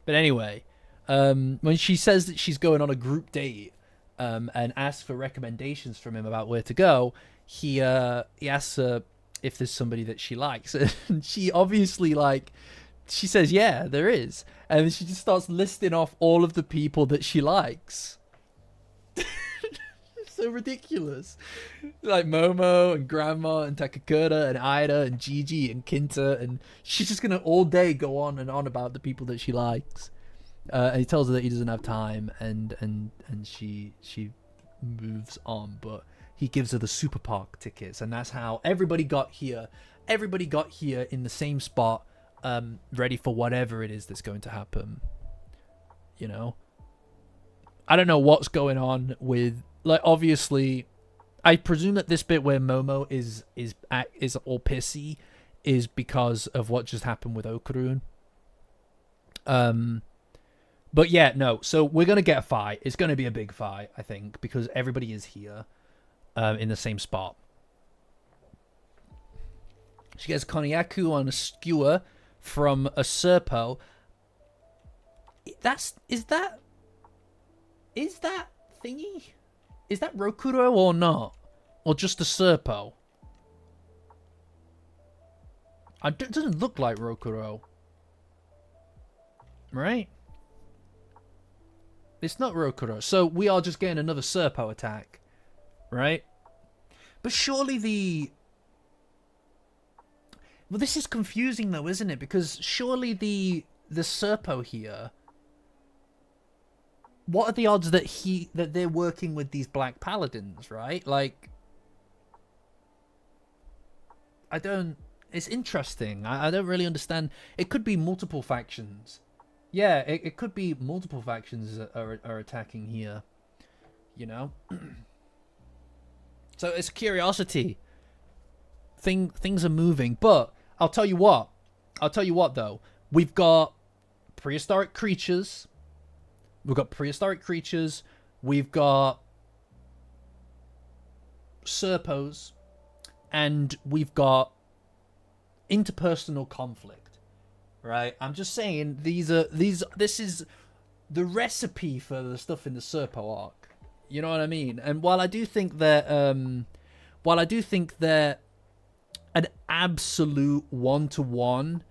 But anyway, when she says that she's going on a group date, and asks for recommendations from him about where to go, he asks her if there's somebody that she likes, and she obviously she says, yeah, there is. And she just starts listing off all of the people that she likes. It's so ridiculous. Like Momo and Grandma and Takakura and Ida and Gigi and Kinta. And she's just going to all day go on and on about the people that she likes. And he tells her that he doesn't have time, and she moves on. But he gives her the Super Park tickets. And that's how everybody got here. Everybody got here in the same spot. Ready for whatever it is that's going to happen. You know, I don't know what's going on with, like, obviously I presume that this bit where Momo is all pissy is because of what just happened with Okarun. But yeah, no, so we're gonna get a fight. It's gonna be a big fight, I think, because everybody is here in the same spot. She gets Konyaku on a skewer from a Serpo. Is that thingy? Is that Rokuro or not? Or just a Serpo? It doesn't look like Rokuro. Right? It's not Rokuro. So we are just getting another Serpo attack. Right? But surely well, this is confusing though, isn't it? Because surely the Serpo here what are the odds that they're working with these black paladins, right? Like, I don't. It's interesting. I don't really understand. It could be multiple factions. Yeah, it could be multiple factions are attacking here. You know. So it's curiosity. Things are moving, but I'll tell you what. I'll tell you what though. We've got prehistoric creatures. We've got serpos, and we've got interpersonal conflict. Right? I'm just saying this is the recipe for the stuff in the serpo arc. You know what I mean? And while I do think that an absolute one-to-one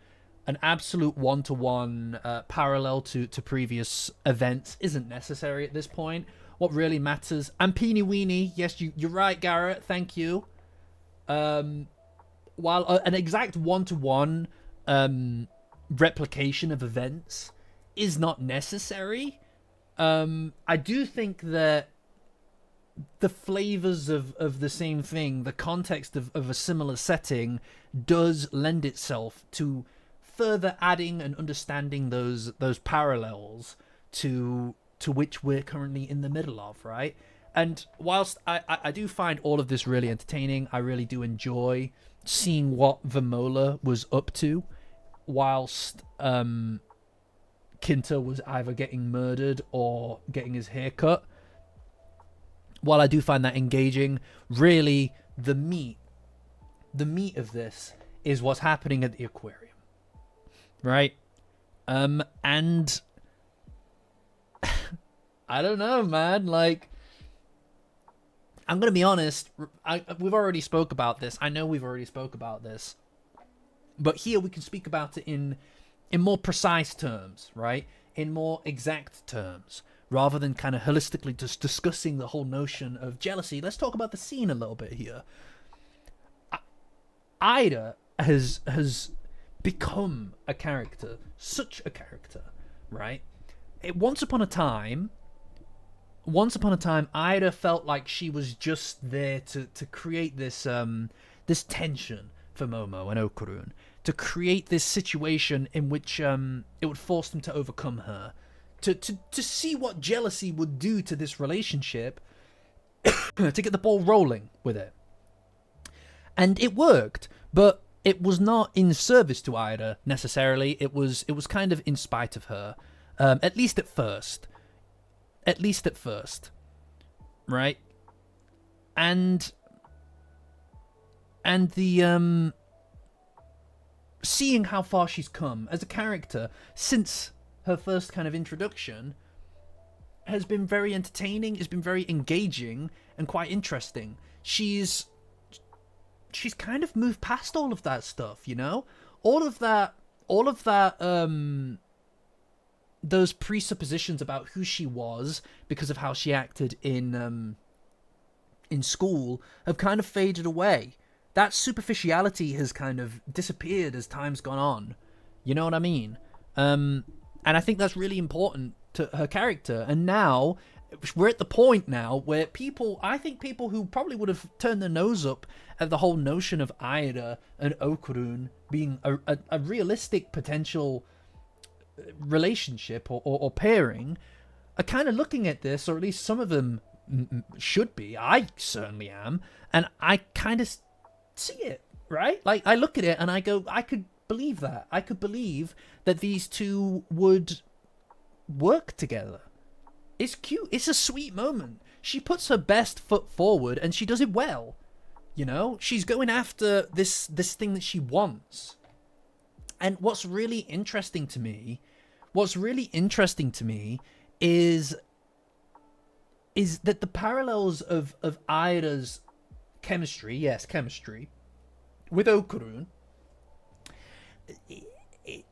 parallel to previous events isn't necessary at this point. What really matters, and Peeny Weenie, yes, you're right, Garrett, thank you. While an exact one-to-one replication of events is not necessary, I do think that the flavors of the same thing, the context of a similar setting, does lend itself to further adding and understanding those parallels to which we're currently in the middle of, right? And whilst I do find all of this really entertaining, I really do enjoy seeing what Vamola was up to whilst Kinta was either getting murdered or getting his hair cut. While I do find that engaging, really the meat of this is what's happening at the aquarium, right? And I don't know, man. Like, I'm gonna be honest. We've already spoke about this. I know we've already spoke about this, but here we can speak about it in more precise terms, right? In more exact terms. Rather than kind of holistically just discussing the whole notion of jealousy, let's talk about the scene a little bit here. Ida has become a character, such a character, right? Once upon a time, Ida felt like she was just there to create this this tension for Momo and Okarun, to create this situation in which it would force them to overcome her. To see what jealousy would do to this relationship, to get the ball rolling with it. And it worked, but it was not in service to Ida necessarily. It was kind of in spite of her, at least at first. Right? And the seeing how far she's come as a character since her first kind of introduction has been very entertaining, has been very engaging and quite interesting. She's kind of moved past all of that stuff, you know? All of that those presuppositions about who she was because of how she acted in school have kind of faded away. That superficiality has kind of disappeared as time's gone on. You know what I mean? And I think that's really important to her character. And now, we're at the point now where I think people who probably would have turned their nose up at the whole notion of Ida and Okarun being a realistic potential relationship or pairing, are kind of looking at this, or at least some of them should be. I certainly am. And I kind of see it, right? Like, I look at it and I go, I could believe that. I could believe that these two would work together. It's cute. It's a sweet moment. She puts her best foot forward and she does it well. You know, she's going after this thing that she wants. And what's really interesting to me is that the parallels of Ida's chemistry, with Okarun,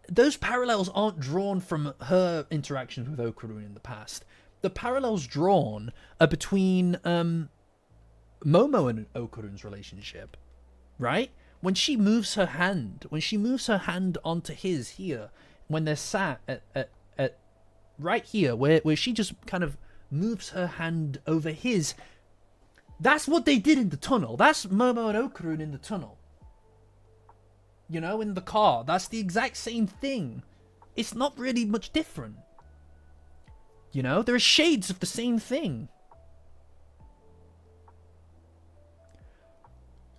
those parallels aren't drawn from her interactions with Okarun in the past. The parallels drawn are between Momo and Okarun's relationship, right? When she moves her hand onto his here, when they're sat at right here, where she just kind of moves her hand over his. That's what they did in the tunnel. That's Momo and Okarun in the tunnel. You know, in the car. That's the exact same thing. It's not really much different. You know, there are shades of the same thing.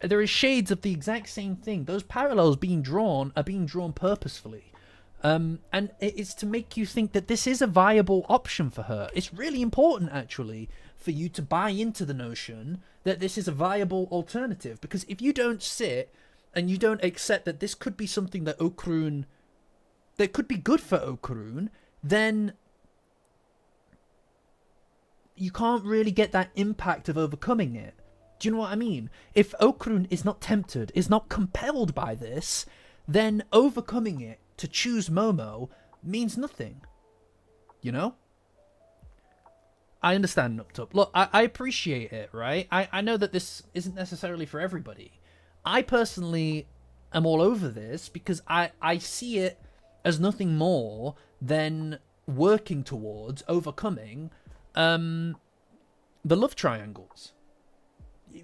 There are shades of the exact same thing. Those parallels being drawn are being drawn purposefully. And it's to make you think that this is a viable option for her. It's really important, actually, for you to buy into the notion that this is a viable alternative. Because if you don't sit and you don't accept that this could be something that Okarun, that could be good for Okarun, then you can't really get that impact of overcoming it. Do you know what I mean? If Okarun is not tempted, is not compelled by this, then overcoming it to choose Momo means nothing. You know? I understand, Nuptup. Look, I appreciate it, right? I know that this isn't necessarily for everybody. I personally am all over this because I see it as nothing more than working towards overcoming the love triangles.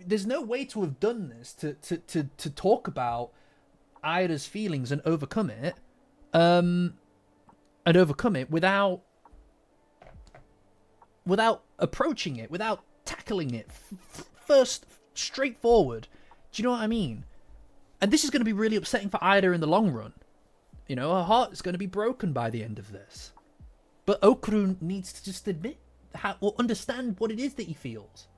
There's no way to have done this to talk about Ida's feelings and overcome it, without approaching it, without tackling it first, straightforward. Do you know what I mean? And this is going to be really upsetting for Ida in the long run. You know, her heart is going to be broken by the end of this. But Okarun needs to just admit or understand what it is that he feels.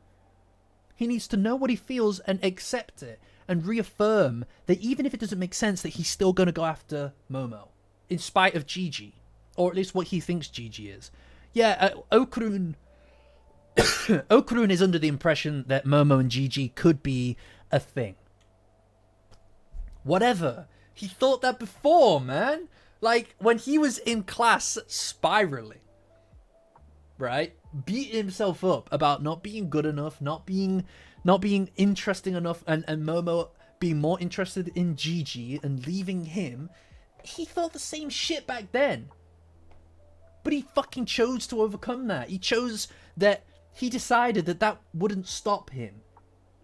He needs to know what he feels and accept it and reaffirm that even if it doesn't make sense, that he's still going to go after Momo in spite of Gigi, or at least what he thinks Gigi is. Yeah, Okarun is under the impression that Momo and Gigi could be a thing. Whatever. He thought that before, man. Like, when he was in class spiraling, right? Beating himself up about not being good enough, not being interesting enough, and Momo being more interested in Gigi and leaving him. He thought the same shit back then. But he fucking chose to overcome that. He chose that. He decided that wouldn't stop him.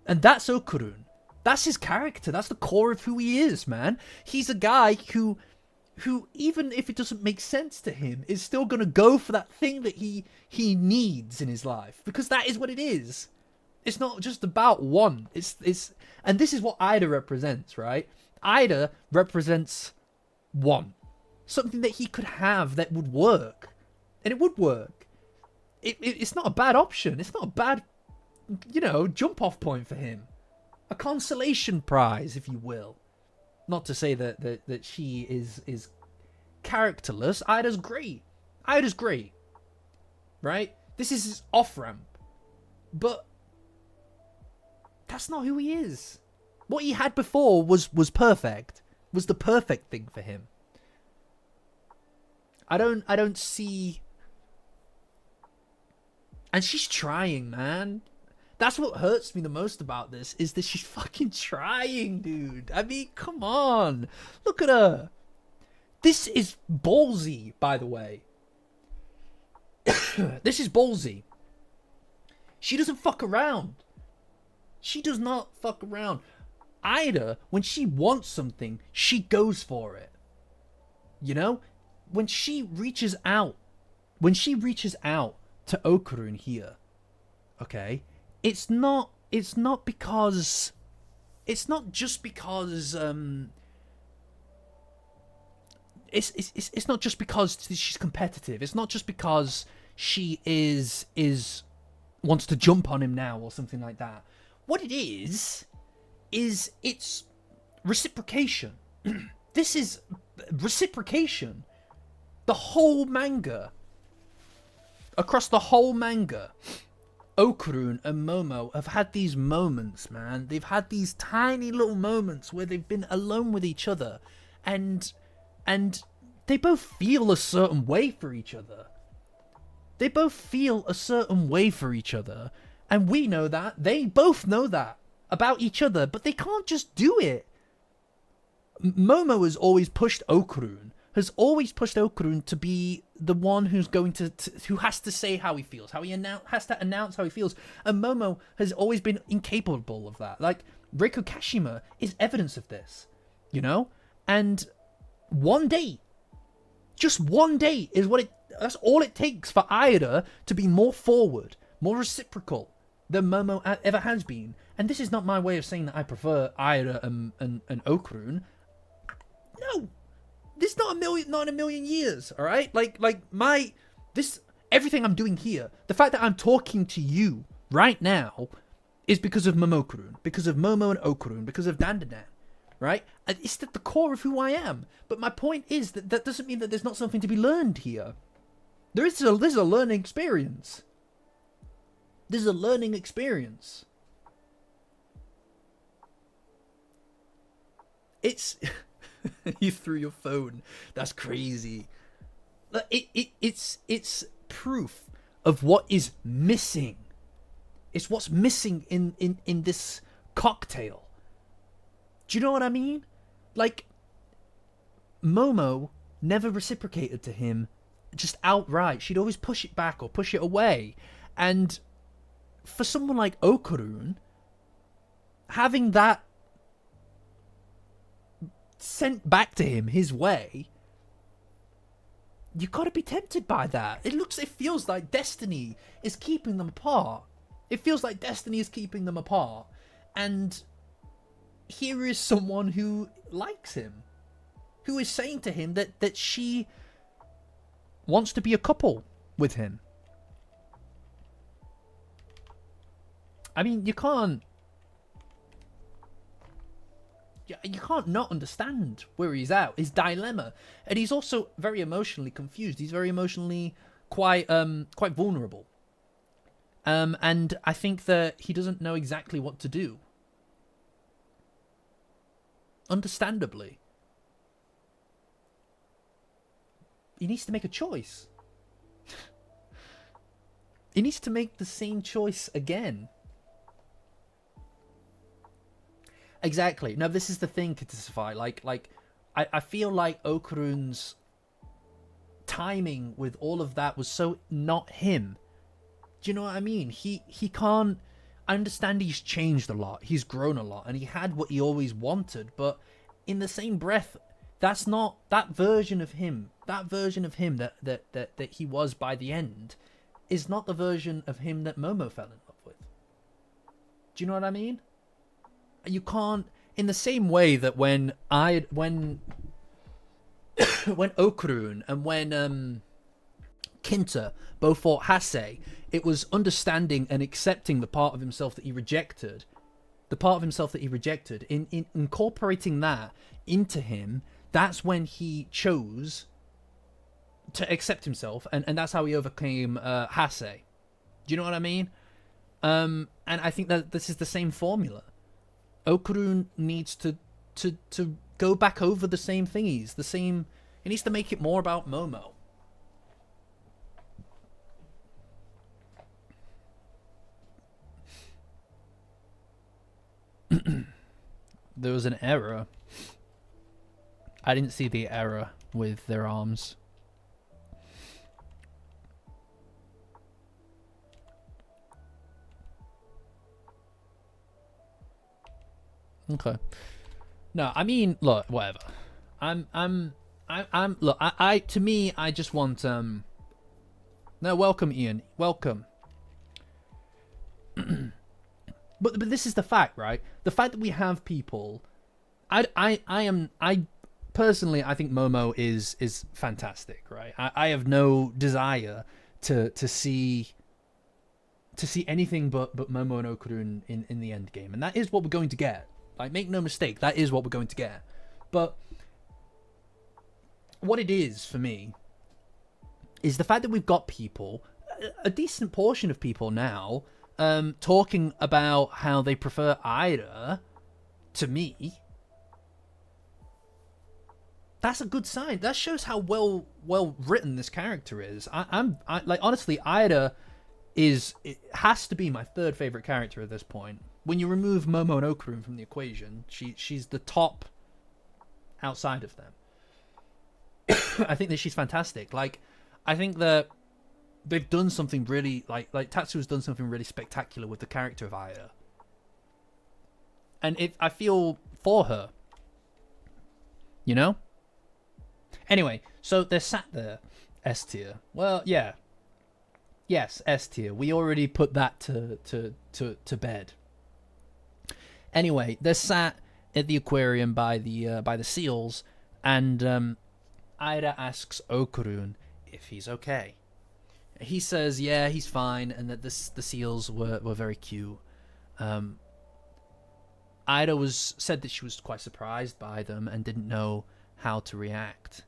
And that's Okarun. That's his character. That's the core of who he is, man. He's a guy who even if it doesn't make sense to him, is still going to go for that thing that he needs in his life. Because that is what it is. It's not just about one. And this is what Ida represents, right? Ida represents one. Something that he could have that would work. And it would work. It's not a bad option. It's not a bad, jump off point for him. A consolation prize, if you will. Not to say that she is characterless. Ida's great. Ida's great. Right? This is his off-ramp. But that's not who he is. What he had before was perfect. Was the perfect thing for him. I don't see. And she's trying, man. That's what hurts me the most about this, is that she's fucking trying, dude. I mean, come on. Look at her. This is ballsy, by the way. This is ballsy. She doesn't fuck around. She does not fuck around. Ida, when she wants something, she goes for it. You know? When she reaches out to Okarun here, okay? It's not just because it's not just because she's competitive. It's not just because she is wants to jump on him now or something like that. What it is it's reciprocation. This is reciprocation. The whole manga, across the whole manga, Okarun and Momo have had these moments, man. They've had these tiny little moments where they've been alone with each other, and they both feel a certain way for each other. They both feel a certain way for each other, and we know that. They both know that about each other, but they can't just do it. Momo has always pushed Okarun, has always pushed Okurun to be the one who's going who has to say how he feels, has to announce how he feels, and Momo has always been incapable of that. Like, Reiko Kashima is evidence of this, you know? And one day, just one day, that's all it takes for Aida to be more forward, more reciprocal than Momo ever has been. And this is not my way of saying that I prefer Aida and Okurun. No, this is not in a million years, all right? Everything I'm doing here, the fact that I'm talking to you right now is because of MOMOKARUN, because of Momo and Okurun, because of Dandadan, right? It's at the core of who I am. But my point is that doesn't mean that there's not something to be learned here. There's a learning experience. There's a learning experience. It's... You threw your phone. That's crazy. It's proof of what is missing. It's what's missing in this cocktail. Do you know what I mean? Like, Momo never reciprocated to him just outright. She'd always push it back or push it away. And for someone like Okurun, having that sent back to him his way, you gotta be tempted by that. It feels like destiny is keeping them apart. It feels like destiny is keeping them apart. And here is someone who likes him, who is saying to him that she wants to be a couple with him. I mean, you can't not understand where he's at, his dilemma. And he's also very emotionally confused. He's very emotionally quite vulnerable. And I think that he doesn't know exactly what to do. Understandably. He needs to make a choice. He needs to make the same choice again. Exactly. No, this is the thing, Kitasify. I feel like Okurun's timing with all of that was so not him. Do you know what I mean? He can't... I understand he's changed a lot. He's grown a lot. And he had what he always wanted. But in the same breath, that's not... That version of him that he was by the end is not the version of him that Momo fell in love with. Do you know what I mean? You can't, in the same way that when Okurun and when Kinta both fought Hase, it was understanding and accepting the part of himself that he rejected. In incorporating that into him, that's when he chose to accept himself, and that's how he overcame Hase. Do you know what I mean? And I think that this is the same formula. Okurun needs to go back over the same thingies, he needs to make it more about Momo. There was an error. I didn't see the error with their arms. Okay. No, I mean, look, whatever. Look, to me, I just want, no, welcome, Ian. Welcome. But this is the fact, right? The fact that we have people, I personally, I think Momo is fantastic, right? I have no desire to see anything but Momo and Okurun in the end game. And that is what we're going to get. Like, make no mistake, that is what we're going to get. But what it is for me is the fact that we've got people, a decent portion of people now, talking about how they prefer Aida to me. That's a good sign. That shows how well written this character is. I like, honestly, Aida has to be my third favorite character at this point. When you remove Momo and Okurun from the equation, she's the top outside of them. I think that she's fantastic. Like, I think that they've done something really like Tatsu's done something really spectacular with the character of Aya, and I feel for her. You know. Anyway, so they're sat there, S tier. Well, yeah. Yes, S tier. We already put that to bed. Anyway, they're sat at the aquarium by the seals, and Ida asks Okurun if he's okay. He says, yeah, he's fine, and that the seals were very cute. Ida said that she was quite surprised by them and didn't know how to react.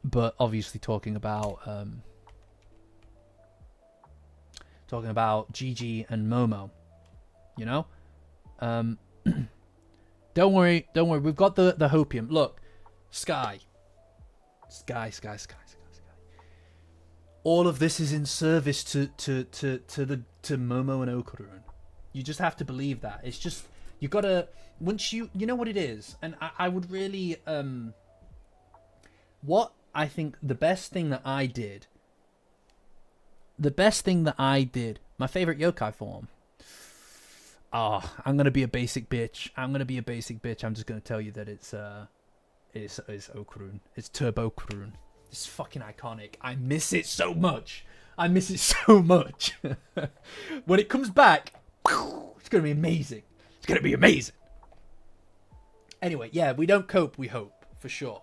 But obviously talking about Gigi and Momo, you know. Don't worry. We've got the hopium. Look, Sky. All of this is in service to Momo and Okurun. You just have to believe that. It's just you gotta once you know what it is, and I would really what I think the best thing that I did, my favorite yokai form. I'm gonna be a basic bitch. I'm just gonna tell you that it's Okurun. It's Turbo Kurun. It's fucking iconic. I miss it so much. When it comes back, it's gonna be amazing. Anyway, yeah, we don't cope, we hope. For sure.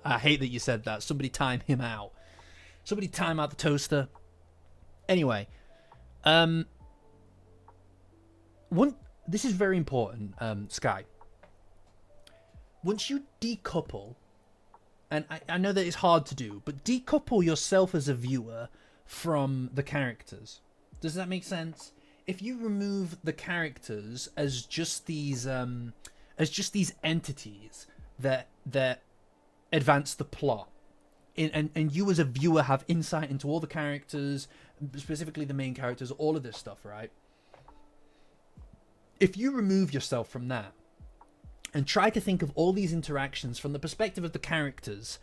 I hate that you said that. Somebody time him out. Somebody time out the toaster. Anyway, this is very important, Sky. Once you decouple, and I know that it's hard to do, but decouple yourself as a viewer from the characters. Does that make sense? If you remove the characters as just these entities that advance the plot, and you as a viewer have insight into all the characters, specifically the main characters, all of this stuff, right? If you remove yourself from that and try to think of all these interactions from the perspective of the characters,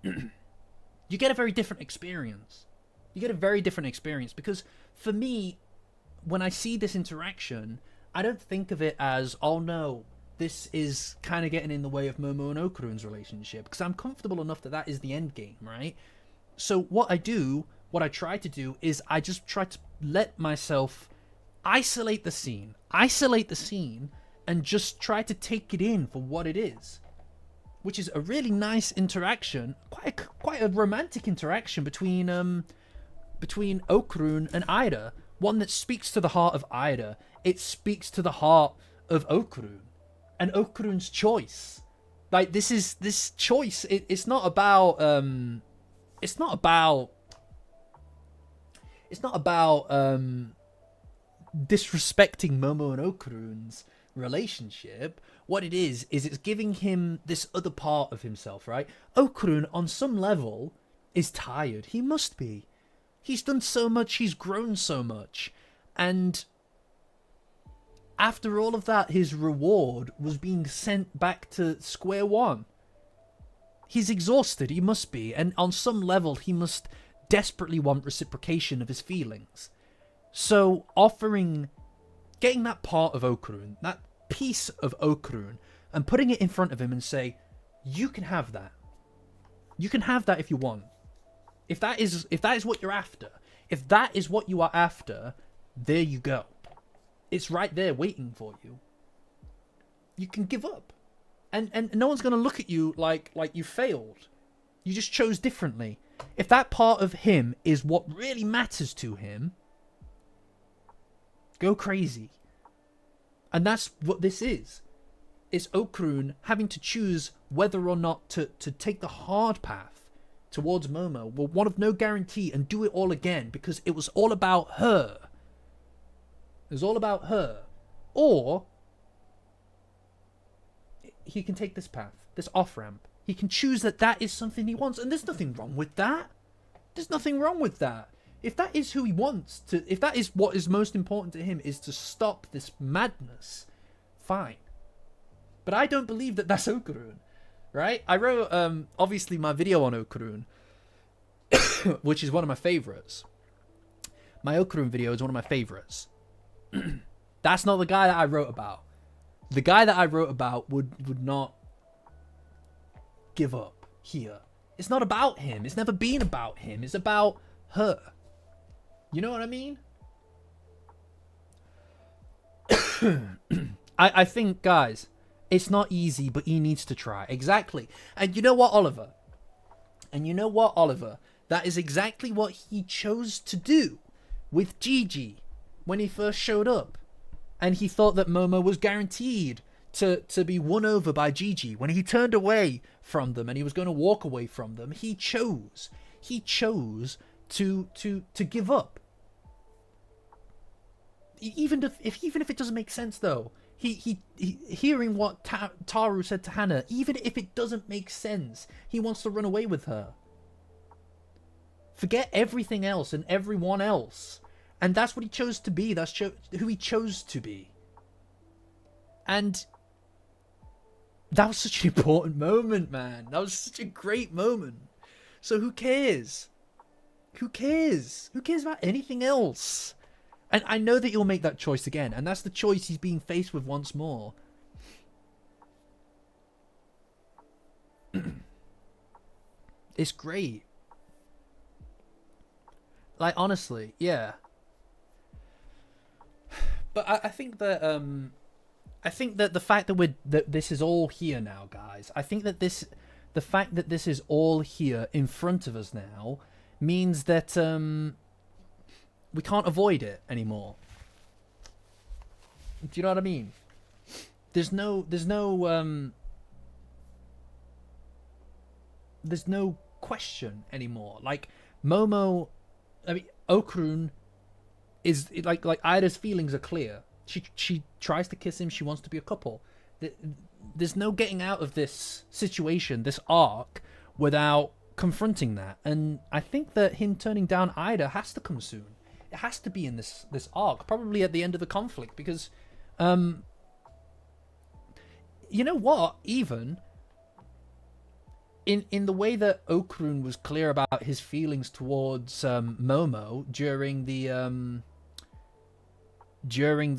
you get a very different experience. Because for me, when I see this interaction, I don't think of it as, oh no, this is kind of getting in the way of Momo and Okurun's relationship, because I'm comfortable enough that is the end game, right? So what I try to do is I just try to let myself isolate the scene, and just try to take it in for what it is, which is a really nice interaction, quite a romantic interaction between Okurun and Ida, one that speaks to the heart of Ida. It speaks to the heart of Okurun and Okurun's choice. Like, this choice, it's not about disrespecting Momo and Okurun's relationship. What it is it's giving him this other part of himself, right? Okurun, on some level, is tired. He must be. He's done so much, he's grown so much, and after all of that, his reward was being sent back to square one. He's exhausted, he must be, and on some level he must desperately want reciprocation of his feelings. So getting that part of Okurun, that piece of Okurun, and putting it in front of him and say, you can have that. You can have that if you want. If that is what you're after, if that is what you are after, there you go. It's right there waiting for you. You can give up. And no one's going to look at you like you failed. You just chose differently. If that part of him is what really matters to him, go crazy. And that's what this is. It's Okurun having to choose whether or not to take the hard path towards Momo, well, one of no guarantee, and do it all again, because it was all about her. It was all about her. Or he can take this path, this off-ramp. He can choose that is something he wants, and there's nothing wrong with that. There's nothing wrong with that. If that is who he wants to, if that is what is most important to him, is to stop this madness, fine. But I don't believe that that's Okarun, right? I wrote, obviously, my video on Okarun, which is one of my favorites. My Okarun video is one of my favorites. That's not the guy that I wrote about. The guy that I wrote about would not give up here. It's not about him. It's never been about him. It's about her. You know what I mean? I think, guys, it's not easy, but he needs to try. Exactly. And you know what, Oliver? That is exactly what he chose to do with Gigi when he first showed up. And he thought that Momo was guaranteed to be won over by Gigi. When he turned away from them and he was going to walk away from them, he chose to give up. Even if it doesn't make sense, though, he hearing what Taru said to Hannah, even if it doesn't make sense, he wants to run away with her. Forget everything else and everyone else. And that's what he chose to be. That's who he chose to be. And that was such an important moment, man. That was such a great moment. So who cares? Who cares? Who cares about anything else? And I know that he'll make that choice again. And that's the choice he's being faced with once more. It's great. Like, honestly, yeah. But I think that the fact that this is all here now, guys. I think that the fact that this is all here in front of us now means that we can't avoid it anymore. Do you know what I mean? There's no question anymore. Like Momo, I mean Okarun is like Ida's feelings are clear. She tries to kiss him. She wants to be a couple. There's no getting out of this situation, this arc, without confronting that. And I think that him turning down Ida has to come soon. It has to be in this arc, probably at the end of the conflict, because, you know what? Even in the way that Okarun was clear about his feelings towards Momo during the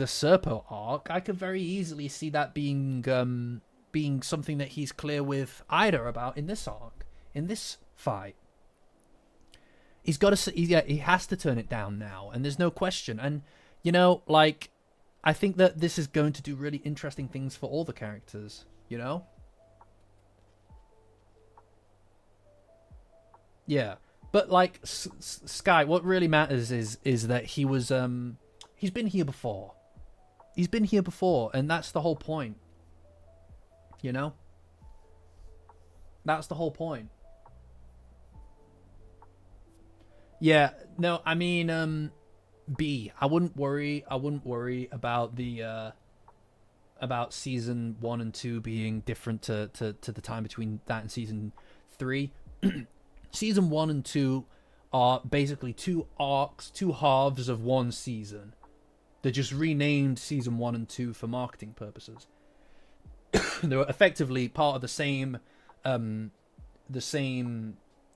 Serpo arc, I could very easily see that being something that he's clear with Ida about in this arc, in this fight. He has to turn it down now, and there's no question. And you know, like, I think that this is going to do really interesting things for all the characters. You know. Yeah, but like Sky, what really matters is that he was he's been here before. He's been here before, and that's the whole point. You know? That's the whole point. Yeah, no, I mean B. I wouldn't worry about the about season 1 and 2 being different to the time between that and season 3. Season 1 and 2 are basically two arcs, two halves of one season. They just renamed season 1 and 2 for marketing purposes. They were effectively part of the same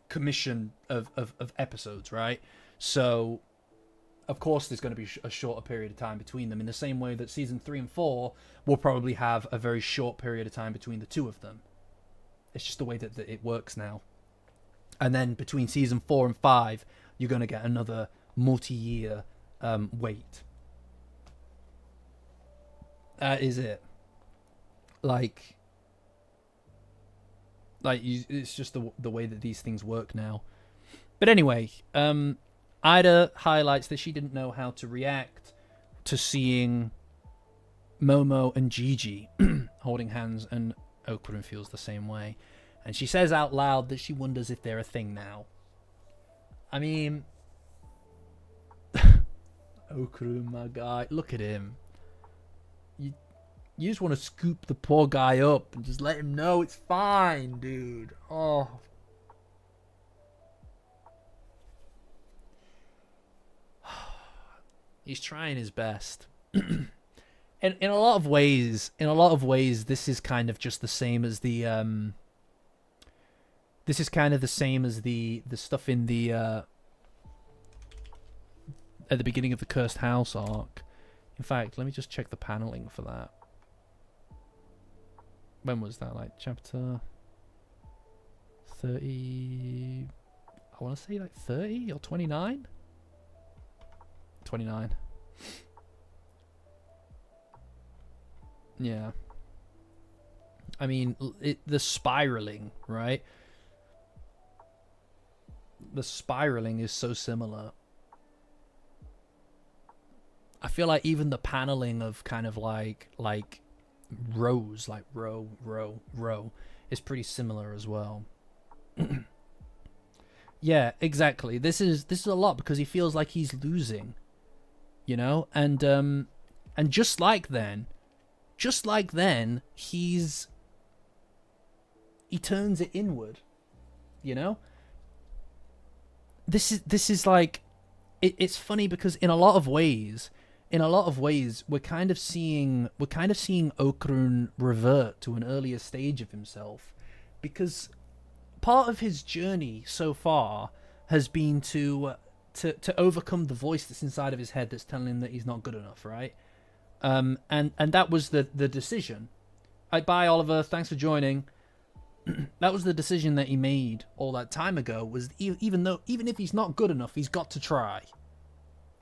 commission of episodes, right? So, of course, there's going to be a shorter period of time between them, in the same way that season 3 and 4 will probably have a very short period of time between the two of them. It's just the way that it works now. And then between season 4 and 5, you're going to get another multi-year wait. That is it. Like it's just the way that these things work now. But anyway, Ida highlights that she didn't know how to react to seeing Momo and Gigi holding hands, and Okarun feels the same way. And she says out loud that she wonders if they're a thing now. I mean, Okarun, my guy, look at him. You just want to scoop the poor guy up and just let him know it's fine, dude. Oh. He's trying his best. in a lot of ways, this is kind of just the same as the this is kind of the same as the stuff in the at the beginning of the Cursed House arc. In fact, let me just check the paneling for that. When was that? Like chapter 30? I want to say like 30 or 29? 29. Yeah. I mean, the spiraling, right? The spiraling is so similar. I feel like even the paneling of kind of like rows, like row, row, row, is pretty similar as well. Yeah, exactly. This is a lot because he feels like he's losing, you know, and just like then, he turns it inward, you know. This is like, it's funny because in a lot of ways, we're kind of seeing Okrun revert to an earlier stage of himself, because part of his journey so far has been to overcome the voice that's inside of his head that's telling him that he's not good enough, right? And that was the decision. Bye, Oliver. Thanks for joining. That was the decision that he made all that time ago. Was even if he's not good enough, he's got to try.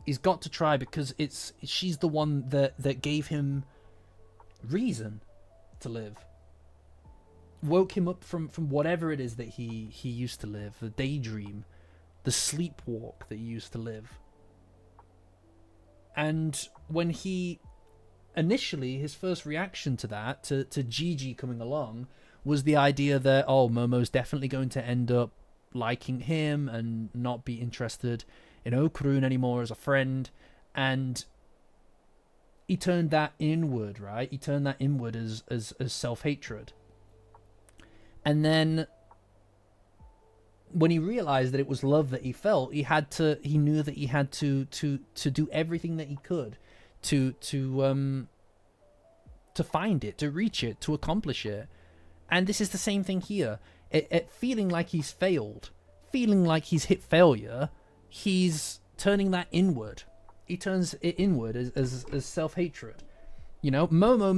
He's got to try because she's the one that gave him reason to live. Woke him up from whatever it is that he used to live, the daydream, the sleepwalk that he used to live. And when he initially, his first reaction to that, to Gigi coming along, was the idea that, oh, Momo's definitely going to end up liking him and not be interested in Okrun anymore as a friend. And he turned that inward, right? He turned that inward as self-hatred. And then when he realized that it was love that he felt, he knew that he had to do everything that he could to find it, to reach it, to accomplish it. And this is the same thing here. Feeling like he's failed, feeling like he's hit failure, he's turning that inward. He turns it inward as self-hatred. You know, Momo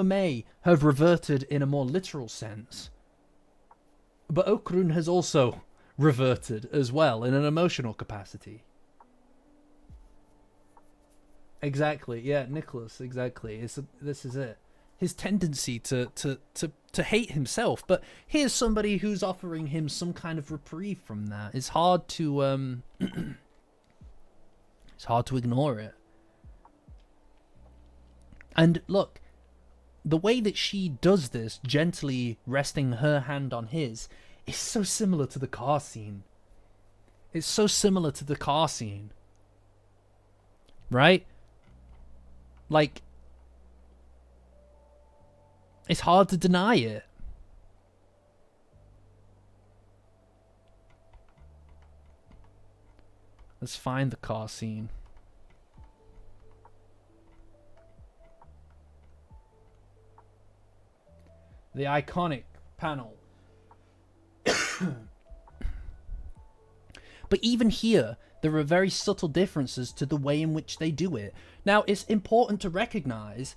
may have reverted in a more literal sense, but Okrun has also reverted as well in an emotional capacity. Exactly, yeah, Nicholas, exactly. This is it. His tendency to hate himself, but here's somebody who's offering him some kind of reprieve from that. It's hard to it's hard to ignore it. And look, the way that she does this, gently resting her hand on his, is so similar to the car scene. It's so similar to the car scene. Right? Like, it's hard to deny it. Let's find the car scene. The iconic panel. But even here, there are very subtle differences to the way in which they do it. Now, it's important to recognize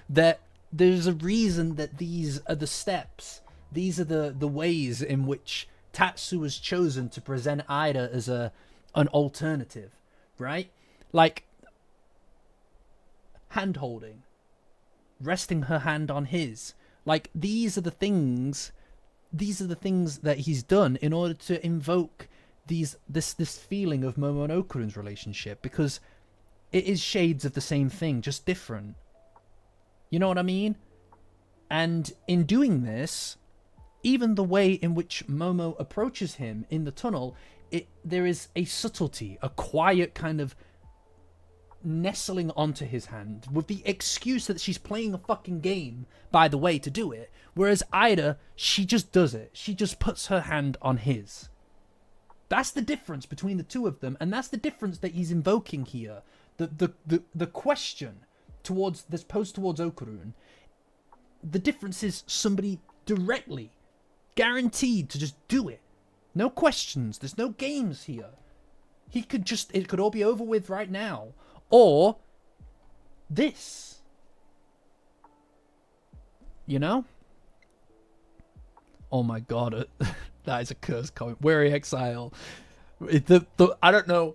that there's a reason that these are the steps. These are the ways in which Tatsu has chosen to present Ida as an alternative, right? Like, hand-holding, resting her hand on his. Like, these are the things that he's done in order to invoke this feeling of Momo and Okurun's relationship, because it is shades of the same thing, just different. You know what I mean? And in doing this, even the way in which Momo approaches him in the tunnel, there is a subtlety, a quiet kind of nestling onto his hand, with the excuse that she's playing a fucking game, by the way, to do it. Whereas Ida, she just does it. She just puts her hand on his. That's the difference between the two of them, and that's the difference that he's invoking here. The question that's posed towards Okarun, the difference is somebody directly guaranteed to just do it. No questions. There's no games here. It could all be over with right now. Or this. You know? Oh my god, that is a cursed comment. Weary exile. I don't know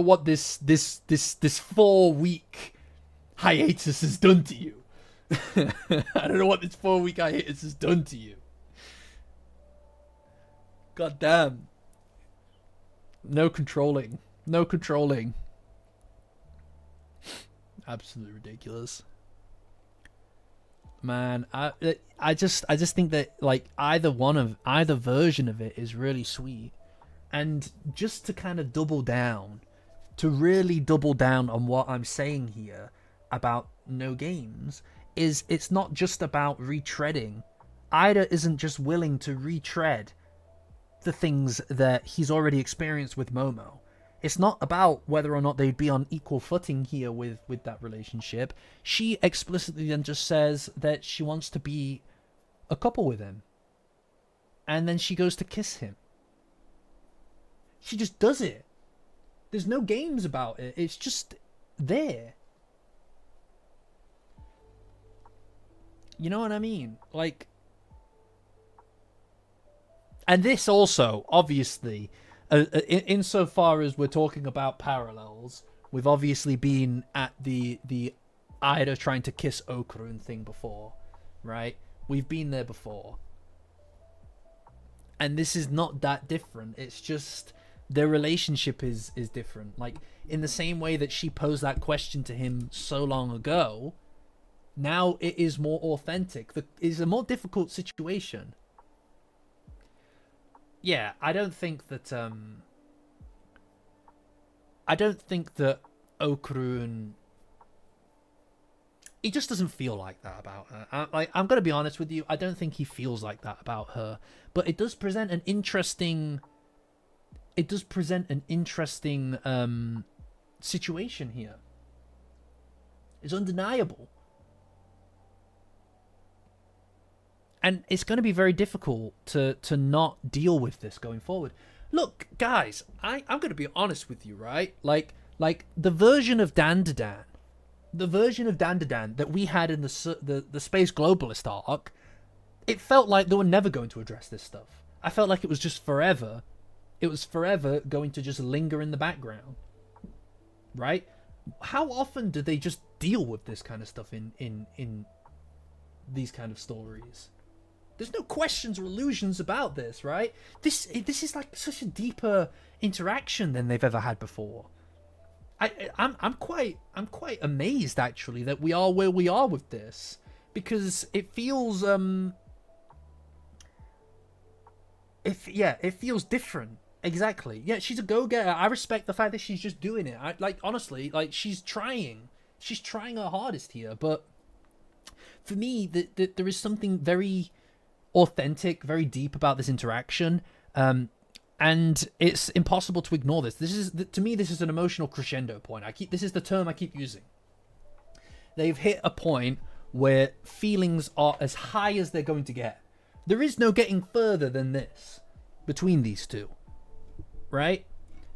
what this 4-week hiatus has done to you. I don't know what this 4-week hiatus has done to you. God damn. No controlling. Absolutely ridiculous. Man, I just think that like either version of it is really sweet. And just to kind of really double down on what I'm saying here about no games, is it's not just about retreading. Ida isn't just willing to retread the things that he's already experienced with Momo. It's not about whether or not they'd be on equal footing here with that relationship. She explicitly then just says that she wants to be a couple with him. And then she goes to kiss him. She just does it. There's no games about it. It's just there. You know what I mean? Like, and this also, obviously, insofar as we're talking about parallels, we've obviously been at the Ida trying to kiss Okarun thing before, right? We've been there before. And this is not that different. It's just their relationship is different. Like, in the same way that she posed that question to him so long ago, now it is more authentic. It's a more difficult situation. Yeah, I don't think that Okarun, he just doesn't feel like that about her. I'm gonna be honest with you. I don't think he feels like that about her. But it does present an interesting. Situation here. It's undeniable. And it's going to be very difficult to not deal with this going forward. Look, guys, I'm going to be honest with you, right? Like the version of Dandadan that we had in the Space Globalist arc, it felt like they were never going to address this stuff. I felt like it was just forever. It was forever going to just linger in the background, right? How often do they just deal with this kind of stuff in these kind of stories? There's no questions or illusions about this, right? This is like such a deeper interaction than they've ever had before. I'm quite amazed actually that we are where we are with this, because it feels it feels different. Exactly. Yeah, she's a go-getter. I respect the fact that she's just doing it. Honestly, she's trying her hardest here, but for me there is something very authentic, very deep about this interaction, and it's impossible to ignore this. To me, this is an emotional crescendo point. This is the term I keep using. They've hit a point where feelings are as high as they're going to get. There is no getting further than this between these two, right?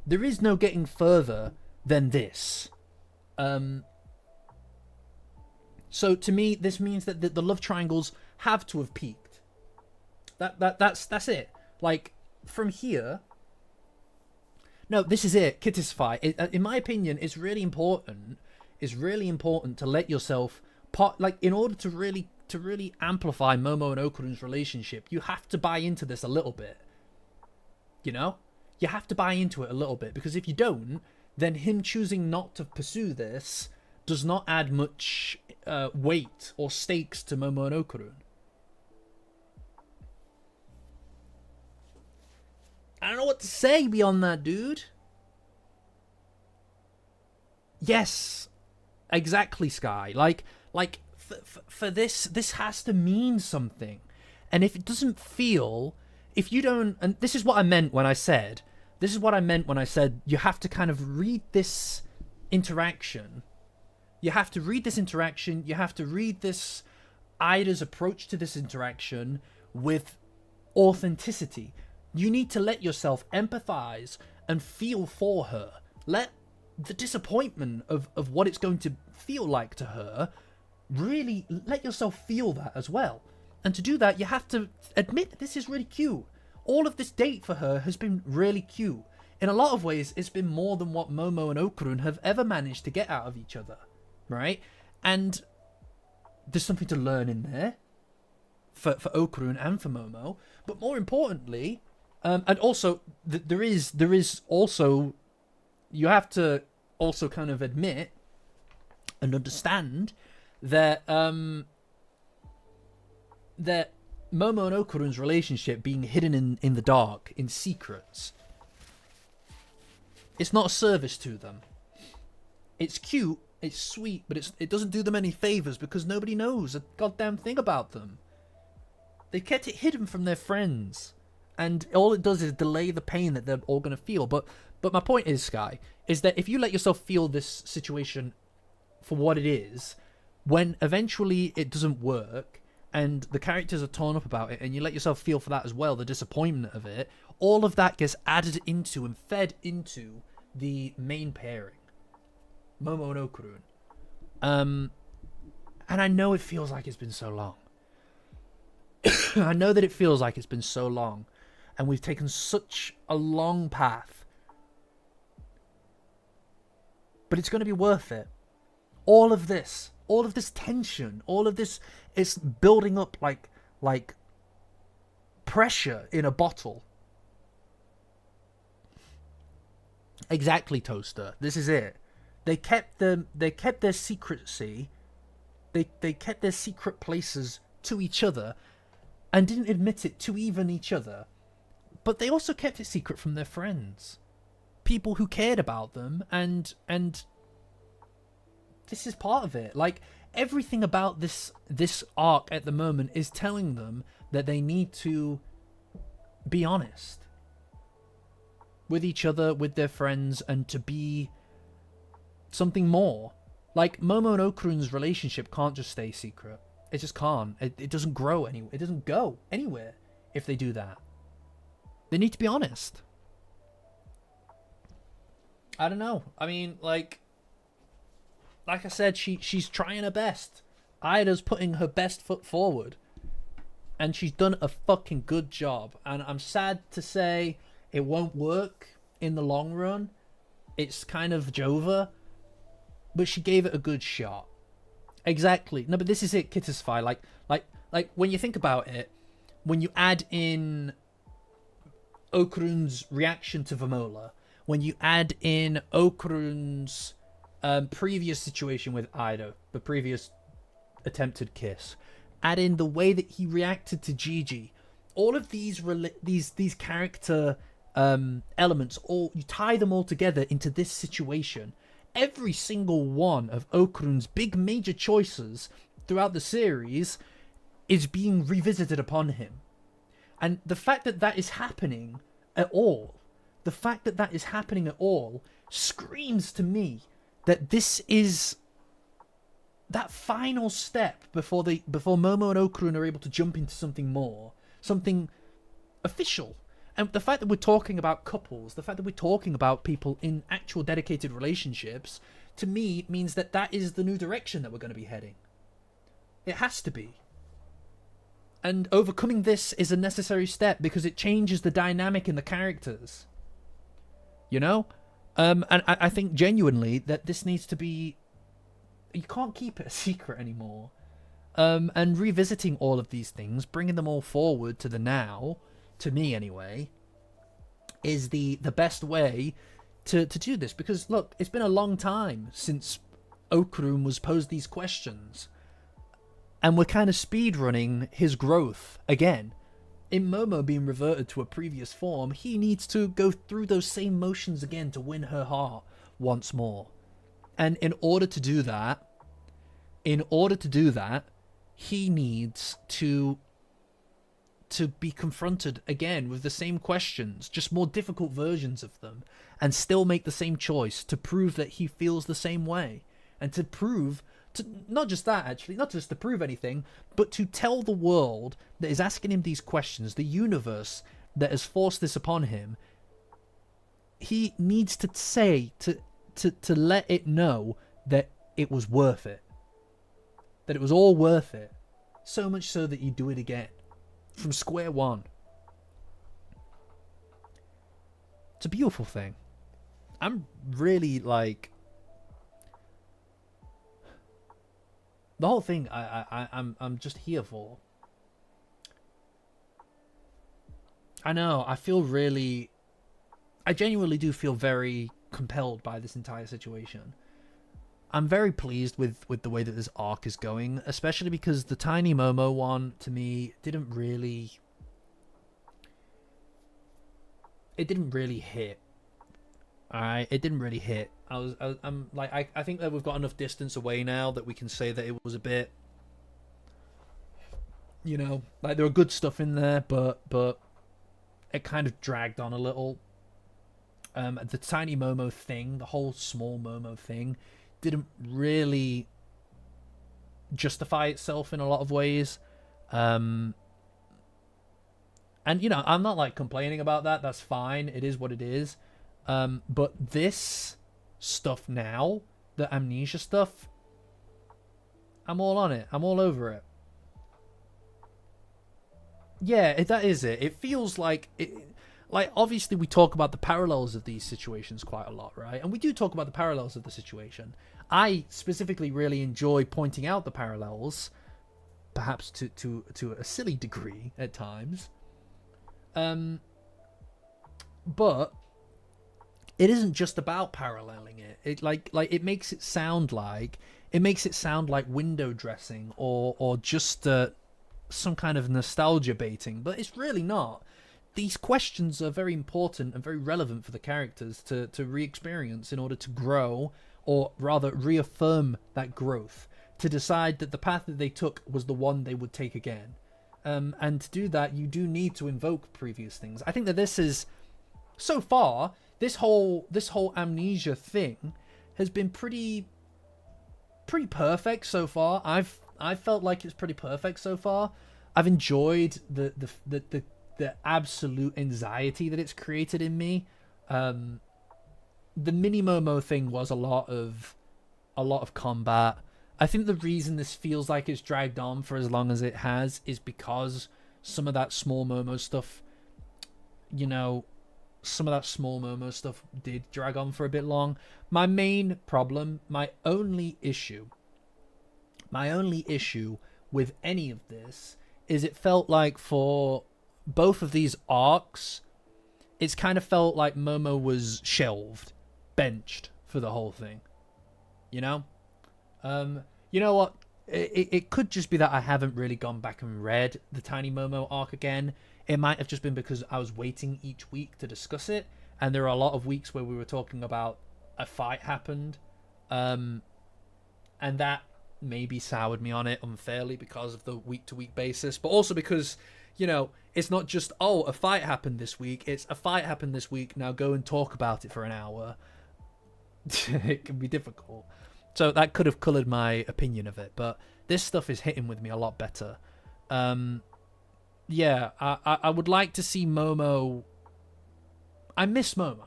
There is no getting further than this. So to me, this means that the love triangles have to have peaked. That's it. Like, from here, no, this is it. Kittify. In my opinion, it's really important. It's really important to let yourself in order to really amplify Momo and Okarun's relationship, you have to buy into this a little bit. You know, you have to buy into it a little bit, because if you don't, then him choosing not to pursue this does not add much weight or stakes to Momo and Okarun. I don't know what to say beyond that, dude. Yes, exactly, Sky. Like for this has to mean something. And if it doesn't feel, if you don't, and this is what I meant when I said This is what I meant when I said you have to kind of read this interaction. You have to read this interaction. You have to read this Ida's approach to this interaction with authenticity. You need to let yourself empathize and feel for her. Let the disappointment of what it's going to feel like to her, really let yourself feel that as well. And to do that, you have to admit that this is really cute. All of this date for her has been really cute. In a lot of ways, it's been more than what Momo and Okurun have ever managed to get out of each other, right? And there's something to learn in there for Okurun and for Momo. But more importantly, and also there is also, you have to also kind of admit and understand that that Momo and Okurun's relationship being hidden in the dark, in secrets, it's not a service to them. It's cute, it's sweet, but it doesn't do them any favors because nobody knows a goddamn thing about them. They kept it hidden from their friends, and all it does is delay the pain that they're all going to feel. But my point is, Sky, is that if you let yourself feel this situation for what it is, when eventually it doesn't work, and the characters are torn up about it, and you let yourself feel for that as well, the disappointment of it, all of that gets added into and fed into the main pairing, Momo and Okurun. And I know it feels like it's been so long. I know that it feels like it's been so long, and we've taken such a long path. But it's going to be worth it. All of this tension, all of this is building up like pressure in a bottle. Exactly, Toaster. This is it. They kept their secrecy. They kept their secret places to each other and didn't admit it to even each other. But they also kept it secret from their friends. People who cared about them, and this is part of it. Like, everything about this arc at the moment is telling them that they need to be honest with each other, with their friends, and to be something more. Like, Momo and Okurun's relationship can't just stay secret. It just can't. It doesn't grow anywhere. It doesn't go anywhere if they do that. They need to be honest. I don't know. I mean, like I said, she's trying her best. Ida's putting her best foot forward. And she's done a fucking good job. And I'm sad to say it won't work in the long run. It's kind of Jova. But she gave it a good shot. Exactly. No, but this is it, Kittisfy. Like when you think about it, when you add in Okurun's reaction to Vamola, when you add in Okurun's previous situation with Ida, the previous attempted kiss, add in the way that he reacted to Gigi, all of these character elements, all you tie them all together into this situation. Every single one of Okurun's big major choices throughout the series is being revisited upon him. And the fact that that is happening at all, screams to me that this is that final step before Momo and Okurun are able to jump into something more, something official. And the fact that we're talking about couples, the fact that we're talking about people in actual dedicated relationships, to me means that that is the new direction that we're going to be heading. It has to be. And overcoming this is a necessary step because it changes the dynamic in the characters. You know? And I think genuinely that this needs to be... You can't keep it a secret anymore. And revisiting all of these things, bringing them all forward to the now, to me anyway, is the best way to do this. Because, look, it's been a long time since Okurun was posed these questions. And we're kind of speedrunning his growth again. In Momo being reverted to a previous form, he needs to go through those same motions again to win her heart once more. And in order to do that, he needs to to be confronted again with the same questions, just more difficult versions of them, and still make the same choice to prove that he feels the same way, and to prove to not just that, actually, not just to prove anything, but to tell the world that is asking him these questions, the universe that has forced this upon him, he needs to say, to let it know that it was worth it. That it was all worth it. So much so that you do it again. From square one. It's a beautiful thing. I'm really, like... The whole thing I'm just here for. I know, I feel really... I genuinely do feel very compelled by this entire situation. I'm very pleased with the way that this arc is going, especially because the Tiny Momo one, to me, didn't really hit. Alright, it didn't really hit. I'm like, I think that we've got enough distance away now that we can say that it was a bit, you know, like there were good stuff in there, but it kind of dragged on a little. The Tiny Momo thing, the whole small Momo thing, didn't really justify itself in a lot of ways. And, you know, I'm not, like, complaining about that. That's fine. It is what it is. But this stuff now, the amnesia stuff, I'm all on it. I'm all over it. Yeah, that is it. It feels like... Like, obviously, we talk about the parallels of these situations quite a lot, right? And we do talk about the parallels of the situation. I specifically really enjoy pointing out the parallels, perhaps to a silly degree at times. But it isn't just about paralleling it. It makes it sound like window dressing or just some kind of nostalgia baiting, but it's really not. These questions are very important and very relevant for the characters to re-experience in order to grow, or rather reaffirm that growth, to decide that the path that they took was the one they would take again. And to do that, you do need to invoke previous things. I think that this is, so far, this whole amnesia thing has been pretty perfect so far. I've felt like it's pretty perfect so far. I've enjoyed the absolute anxiety that it's created in me. The mini Momo thing was a lot of combat. I think the reason this feels like it's dragged on for as long as it has is because some of that small Momo stuff, you know, did drag on for a bit long. My main problem, my only issue with any of this is it felt like for both of these arcs, it's kind of felt like Momo was shelved, benched for the whole thing. You know? You know what? It could just be that I haven't really gone back and read the Tiny Momo arc again. It might have just been because I was waiting each week to discuss it, and there are a lot of weeks where we were talking about a fight happened, and that maybe soured me on it unfairly because of the week-to-week basis, but also because, you know, it's not just, oh, a fight happened this week. It's a fight happened this week. Now go and talk about it for an hour. It can be difficult. So that could have coloured my opinion of it. But this stuff is hitting with me a lot better. Yeah, I would like to see Momo. I miss Momo.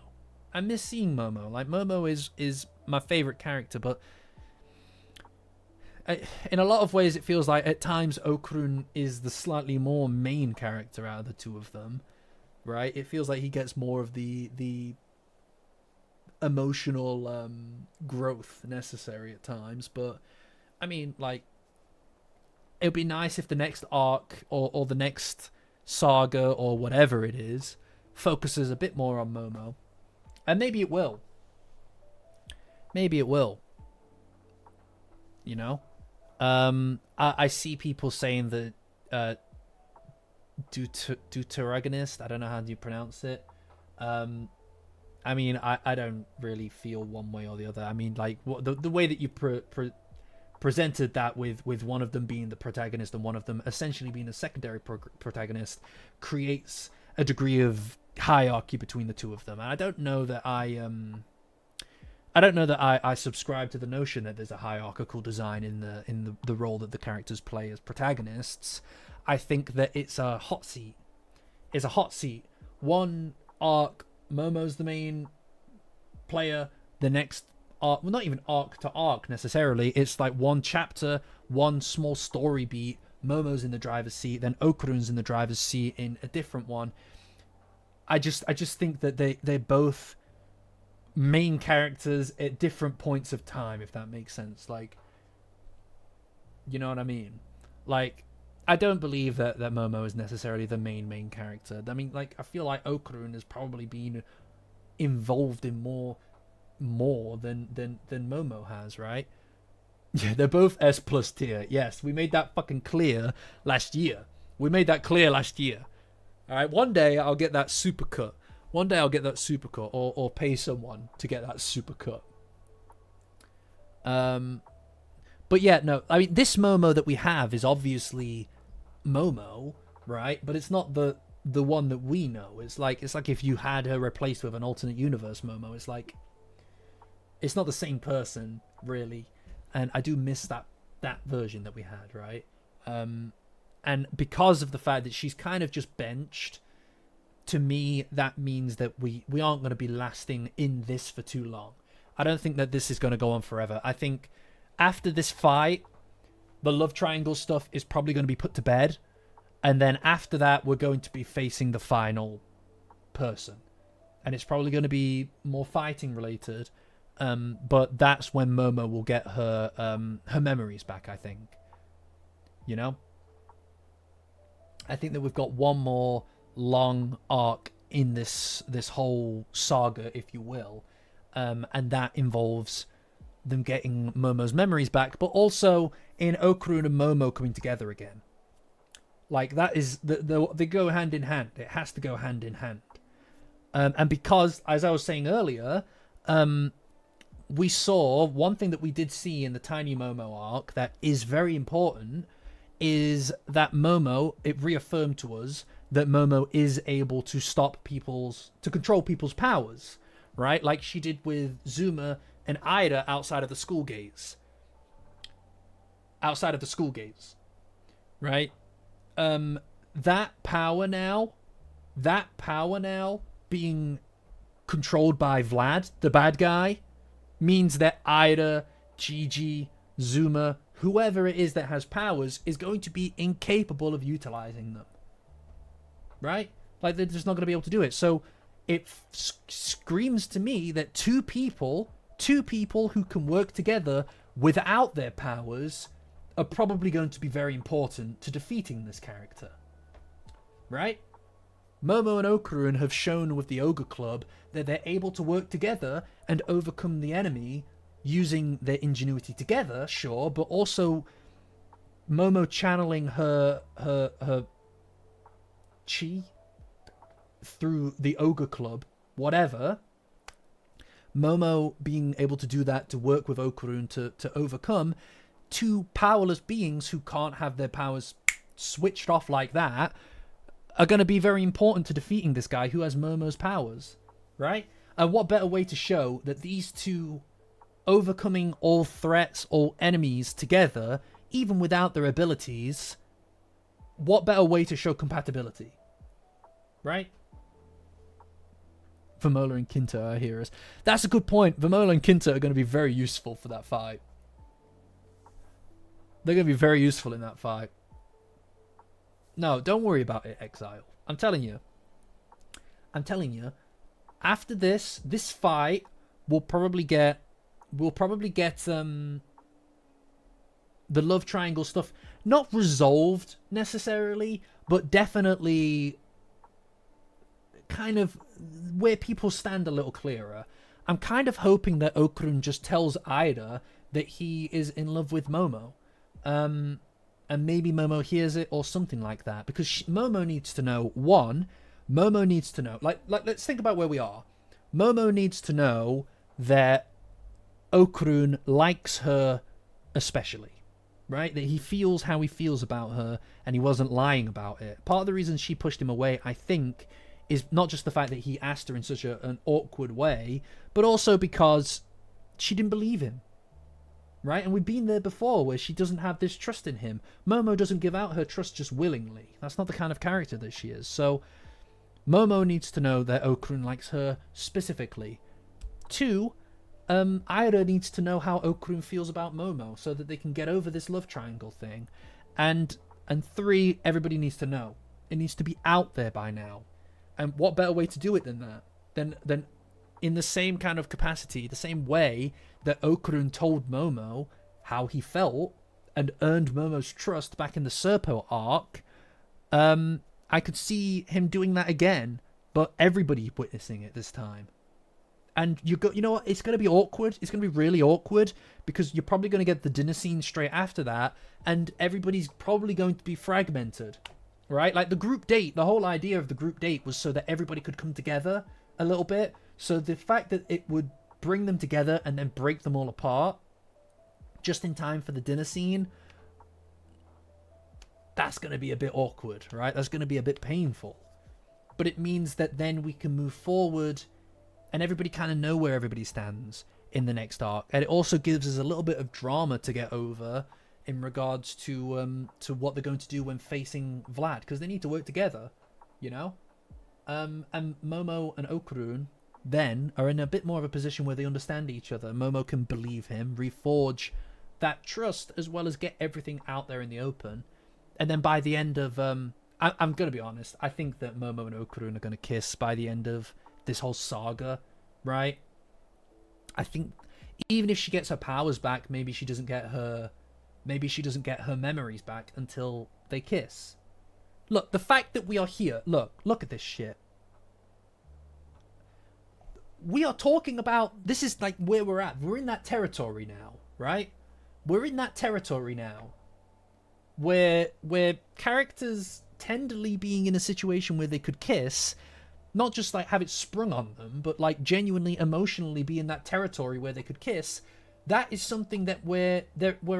I miss seeing Momo. Like, Momo is my favourite character, but in a lot of ways, it feels like at times Okurun is the slightly more main character out of the two of them, right? It feels like he gets more of the emotional growth necessary at times. But I mean, like, it would be nice if the next arc or the next saga or whatever it is focuses a bit more on Momo, and maybe it will. Maybe it will. You know. I see people saying that deuteragonist, I don't know how you pronounce it. I mean, I don't really feel one way or the other. I mean, like, what the way that you presented that with one of them being the protagonist and one of them essentially being a secondary protagonist, creates a degree of hierarchy between the two of them. And I don't know that I subscribe to the notion that there's a hierarchical design in the role that the characters play as protagonists. I think that it's a hot seat. It's a hot seat. One arc, Momo's the main player. The next arc, well, not even arc to arc necessarily. It's like one chapter, one small story beat. Momo's in the driver's seat, then Okurun's in the driver's seat in a different one. I just think that they're both main characters at different points of time, if that makes sense. Like, you know what I mean? Like, I don't believe that Momo is necessarily the main character. I mean, like, I feel like Okurun has probably been involved in more than Momo has, right? Yeah, they're both S plus tier. Yes, we made that fucking clear last year. All right, one day I'll get that super cut. Or pay someone to get that super cut. But yeah, no, I mean, this Momo that we have is obviously Momo, right? But it's not the one that we know. It's like if you had her replaced with an alternate universe Momo. It's like, it's not the same person, really. And I do miss that version that we had, right? And because of the fact that she's kind of just benched, to me, that means that we aren't going to be lasting in this for too long. I don't think that this is going to go on forever. I think after this fight, the love triangle stuff is probably going to be put to bed. And then after that, we're going to be facing the final person. And it's probably going to be more fighting related. But that's when Momo will get her memories back, I think. You know? I think that we've got one more long arc in this whole saga, if you will. And that involves them getting Momo's memories back, but also in Okurun and Momo coming together again. Like, that is... They go hand in hand. It has to go hand in hand. And because, as I was saying earlier... we saw one thing that we did see in the Tiny Momo arc that is very important is that Momo, it reaffirmed to us that Momo is able to control people's powers, right? Like she did with Zuma and Ida outside of the school gates. Right? That power now being controlled by Vlad, the bad guy, means that Ida, Gigi, Zuma, whoever it is that has powers, is going to be incapable of utilizing them. Right? Like, they're just not going to be able to do it. So it screams to me that two people who can work together without their powers are probably going to be very important to defeating this character. Right? Momo and Okurun have shown with the Ogre Club that they're able to work together and overcome the enemy using their ingenuity together, sure, but also Momo channeling her chi through the Ogre Club, whatever. Momo being able to do that to work with Okurun to overcome two powerless beings who can't have their powers switched off like that are going to be very important to defeating this guy who has Momo's powers, right? And what better way to show that these two overcoming all threats, all enemies together, even without their abilities, what better way to show compatibility, right? Vamola and Kinta are heroes. That's a good point. Vamola and Kinta are going to be very useful for that fight. They're going to be very useful in that fight. No, don't worry about it, Exile. I'm telling you. After this fight, we'll probably get the love triangle stuff not resolved necessarily, but definitely kind of where people stand a little clearer. I'm kind of hoping that Okurun just tells Ida that he is in love with Momo. And maybe Momo hears it or something like that. Because Momo needs to know, Momo needs to know, like let's think about where we are. Momo needs to know that Okurun likes her especially. Right? That he feels how he feels about her, and he wasn't lying about it. Part of the reason she pushed him away, I think, is not just the fact that he asked her in such an awkward way, but also because she didn't believe him. Right? And we've been there before, where she doesn't have this trust in him. Momo doesn't give out her trust just willingly. That's not the kind of character that she is. So, Momo needs to know that Okurun likes her specifically. 2, Aira needs to know how Okurun feels about Momo so that they can get over this love triangle thing. And 3, everybody needs to know. It needs to be out there by now. And what better way to do it than that? Than in the same kind of capacity, the same way that Okurun told Momo how he felt and earned Momo's trust back in the Serpo arc. I could see him doing that again, but everybody witnessing it this time. And you know what? It's going to be awkward. It's going to be really awkward because you're probably going to get the dinner scene straight after that, and everybody's probably going to be fragmented, right? Like the group date, the whole idea of the group date was so that everybody could come together a little bit. So the fact that it would bring them together and then break them all apart just in time for the dinner scene, that's going to be a bit awkward, right? That's going to be a bit painful. But it means that then we can move forward and everybody kind of know where everybody stands in the next arc. And it also gives us a little bit of drama to get over in regards to what they're going to do when facing Vlad, because they need to work together, you know? And Momo and Okurun then are in a bit more of a position where they understand each other. Momo can believe him, reforge that trust, as well as get everything out there in the open. And then by the end of... I'm going to be honest, I think that Momo and Okurun are going to kiss by the end of this whole saga, right? I think even if she gets her powers back, maybe she doesn't get her memories back until they kiss. Look, the fact that we are here, look at this shit. We are talking about, this is like where we're at. We're in that territory now, right? We're in that territory now where characters tenderly being in a situation where they could kiss, not just like have it sprung on them, but like genuinely emotionally be in that territory where they could kiss. That is something that we're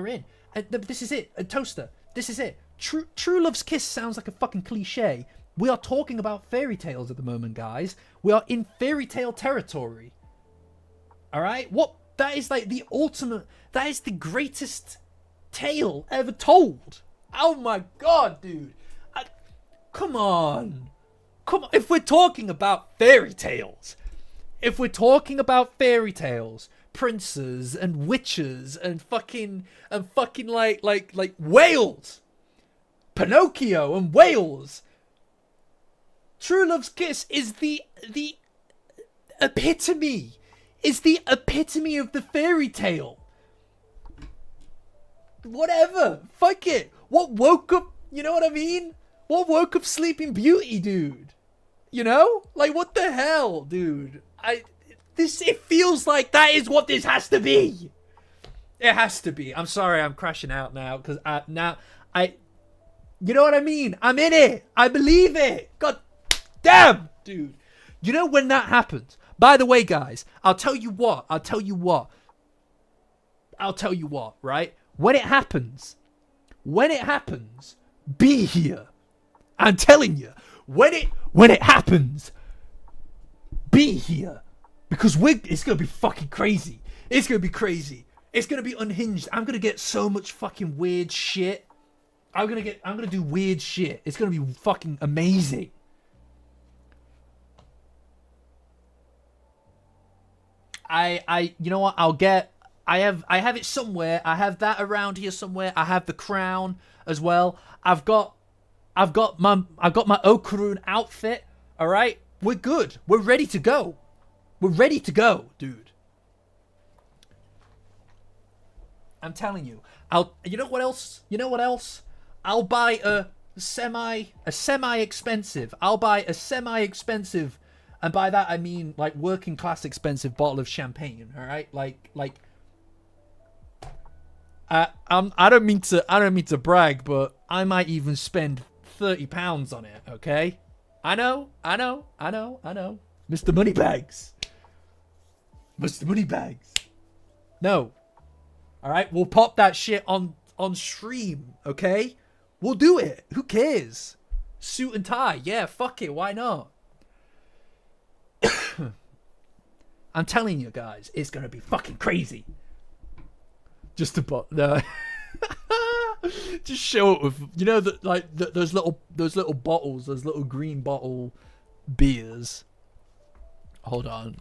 in. And this is it. A toaster. This is it. True love's kiss sounds like a fucking cliche. We are talking about fairy tales at the moment, guys. We are in fairy tale territory. All right? What? That is like the ultimate... That is the greatest tale ever told. Oh my god, dude. Come on. Come on. If we're talking about fairy tales, princes and witches and fucking like whales, Pinocchio and whales, True Love's Kiss is the epitome. Is the epitome of the fairy tale. Whatever. Fuck it. What woke up, you know what I mean? What woke up Sleeping Beauty, dude? You know? Like, what the hell, dude? It feels like that is what this has to be. It has to be. I'm sorry, I'm crashing out now, because you know what I mean? I'm in it. I believe it. God damn, dude. You know when that happens? By the way, guys, I'll tell you what, right? When it happens, be here. I'm telling you, when it happens, be here. Because it's going to be fucking crazy. It's going to be crazy. It's going to be unhinged. I'm going to get so much fucking weird shit. I'm going to do weird shit. It's going to be fucking amazing. You know what? I have it somewhere. I have that around here somewhere. I have the crown as well. I've got my Okurun outfit. All right, we're good. We're ready to go. We're ready to go, dude. I'm telling you. You know what else? I'll buy a semi-expensive. I'll buy a semi-expensive, and by that I mean like working class expensive bottle of champagne. All right, like. I don't mean to brag, but I might even spend £30 on it. Okay, I know. Mr. Moneybags. No. All right, we'll pop that shit on stream. Okay, we'll do it. Who cares? Suit and tie. Yeah, fuck it. Why not? I'm telling you guys, it's gonna be fucking crazy. Just to no. Just show it with, you know, that like those little bottles, those little green bottle beers. Hold on.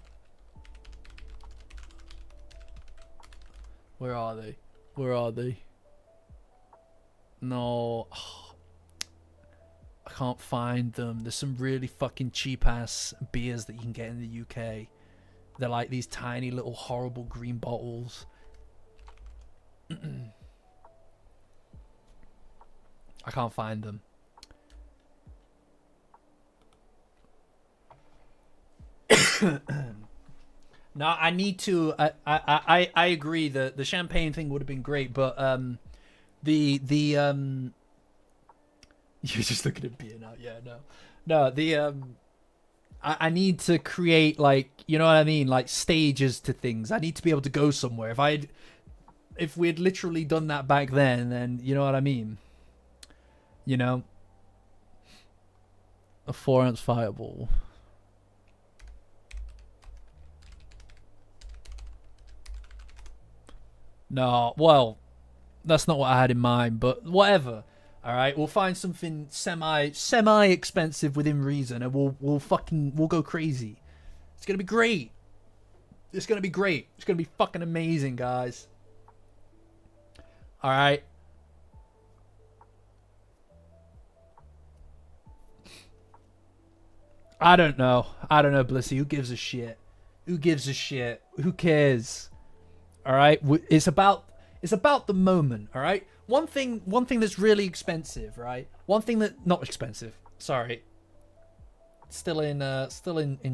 Where are they? Where are they? No. Oh, I can't find them. There's some really fucking cheap ass beers that you can get in the UK. They're like these tiny little horrible green bottles. I can't find them. No, I need to. I agree that the champagne thing would have been great, but you're just looking at beer now. Yeah, no. I need to create, like, you know what I mean, like stages to things. I need to be able to go somewhere. If we had literally done that back then you know what I mean. You know, a 4-ounce fireball. No, well, that's not what I had in mind, but whatever. All right, we'll find something semi expensive within reason, and we'll go crazy. It's gonna be great. It's gonna be great. It's gonna be fucking amazing, guys. All right. I don't know, Blissy. Who gives a shit? Who gives a shit? Who cares? All right. It's about the moment. All right. One thing that's really expensive, right? One thing that not expensive. Sorry. Still in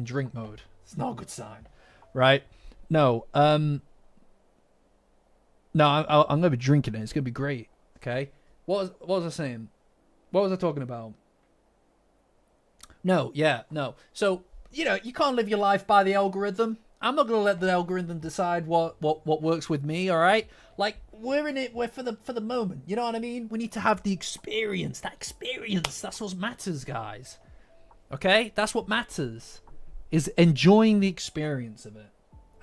drink mode. It's not a good sign, right? No. No. I'm gonna be drinking it. It's gonna be great. Okay. What was I saying? What was I talking about? No. Yeah. No. So, you know, you can't live your life by the algorithm. I'm not gonna let the algorithm decide what works with me. All right, like we're in it. We're for the moment. You know what I mean? We need to have the experience. That experience. That's what matters, guys. Okay, that's what matters. Is enjoying the experience of it,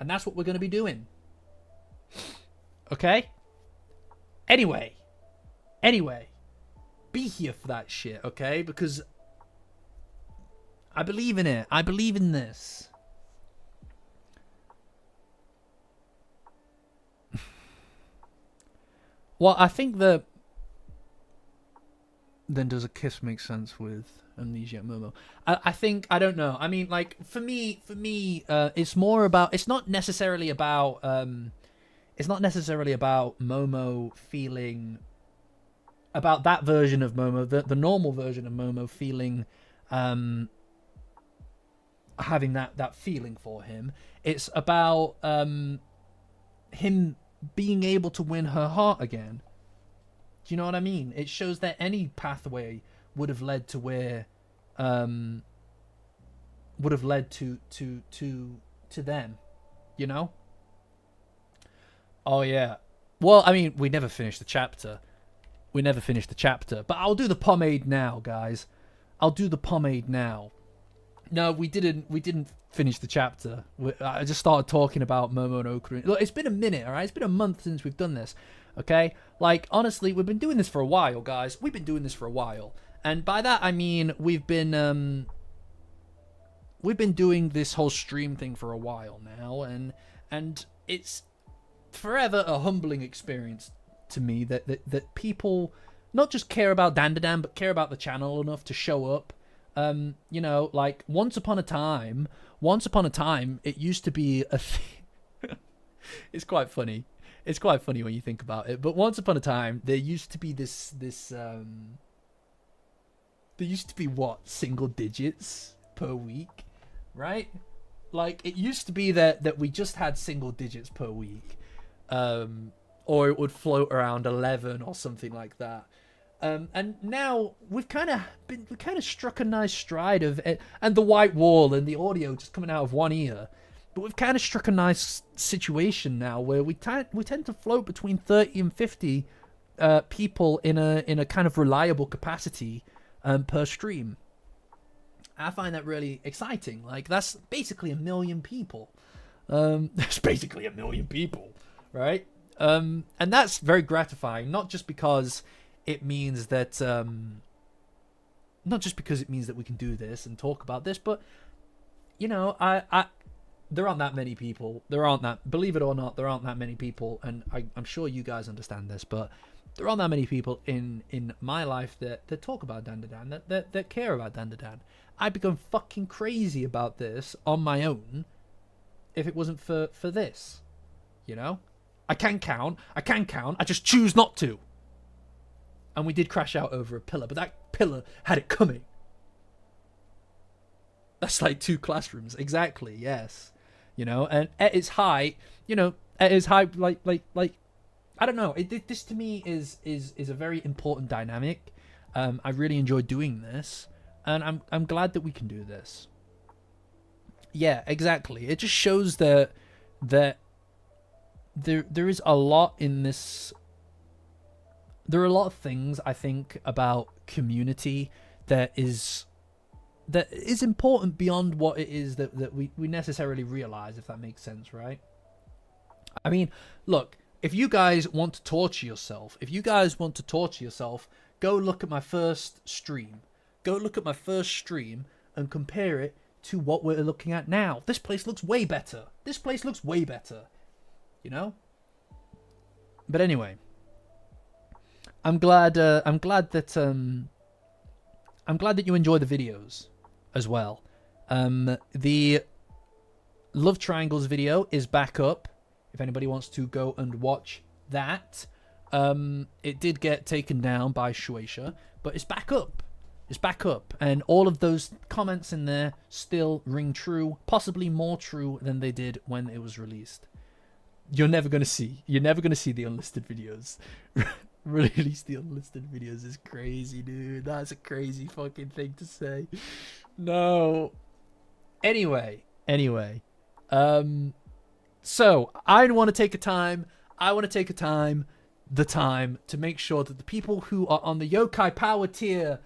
and that's what we're gonna be doing. Okay. Anyway, be here for that shit. Okay, because I believe in it. I believe in this. Well, I think that then does a kiss make sense with Amnesia Momo? I think, I don't know. I mean, like for me, it's more about. It's not necessarily about. It's not necessarily about Momo feeling. About that version of Momo, the normal version of Momo feeling, having that feeling for him. It's about him being able to win her heart again. Do you know what I mean? It shows that any pathway would have led to where would have led to them, you know? Oh yeah. Well, I mean, we never finished the chapter. But I'll do the pomade now, guys. I'll do the pomade now. No, we didn't finish the chapter. I just started talking about Momo and Okarun. Look, it's been a minute, all right? It's been a month since we've done this, okay? Like, honestly, we've been doing this for a while, guys. We've been doing this for a while. And by that, I mean we've been doing this whole stream thing for a while now. And it's forever a humbling experience to me that people not just care about Dandadan, but care about the channel enough to show up. You know, like once upon a time, it used to be a thing. It's quite funny. It's quite funny when you think about it. But once upon a time, there used to be there used to be what, single digits per week, right? Like it used to be that we just had single digits per week, or it would float around 11 or something like that. And now we've kind of struck a nice stride of it, and the white wall and the audio just coming out of one ear. But we've kind of struck a nice situation now where we tend to float between 30 and 50 people in a kind of reliable capacity per stream. I find that really exciting. Like, that's basically 1 million people. That's basically 1 million people, right? And that's very gratifying, not just because it means that we can do this and talk about this, but you know, I there aren't that many people. Believe it or not, there aren't that many people, and I'm sure you guys understand this, but there aren't that many people in my life that talk about Dandadan, that care about Dandadan. I'd become fucking crazy about this on my own if it wasn't for this. You know? I can count. I just choose not to. And we did crash out over a pillar, but that pillar had it coming. That's like 2 classrooms. Exactly, yes. You know, and at its height, like I don't know. This to me is a very important dynamic. I really enjoy doing this, and I'm glad that we can do this. Yeah, exactly. It just shows that there is a lot in this. There are a lot of things, I think, about community that is important beyond what it is that we necessarily realize, if that makes sense, right? I mean, look, if you guys want to torture yourself, go look at my first stream. Go look at my first stream and compare it to what we're looking at now. This place looks way better. You know? But anyway, I'm glad that you enjoy the videos as well. The Love Triangles video is back up. If anybody wants to go and watch that, it did get taken down by Shueisha, but it's back up. And all of those comments in there still ring true, possibly more true than they did when it was released. You're never gonna see the unlisted videos. Release the unlisted videos is crazy, dude. That's a crazy fucking thing to say. No. Anyway. So I want to take the time to make sure that the people who are on the Yokai Power tier,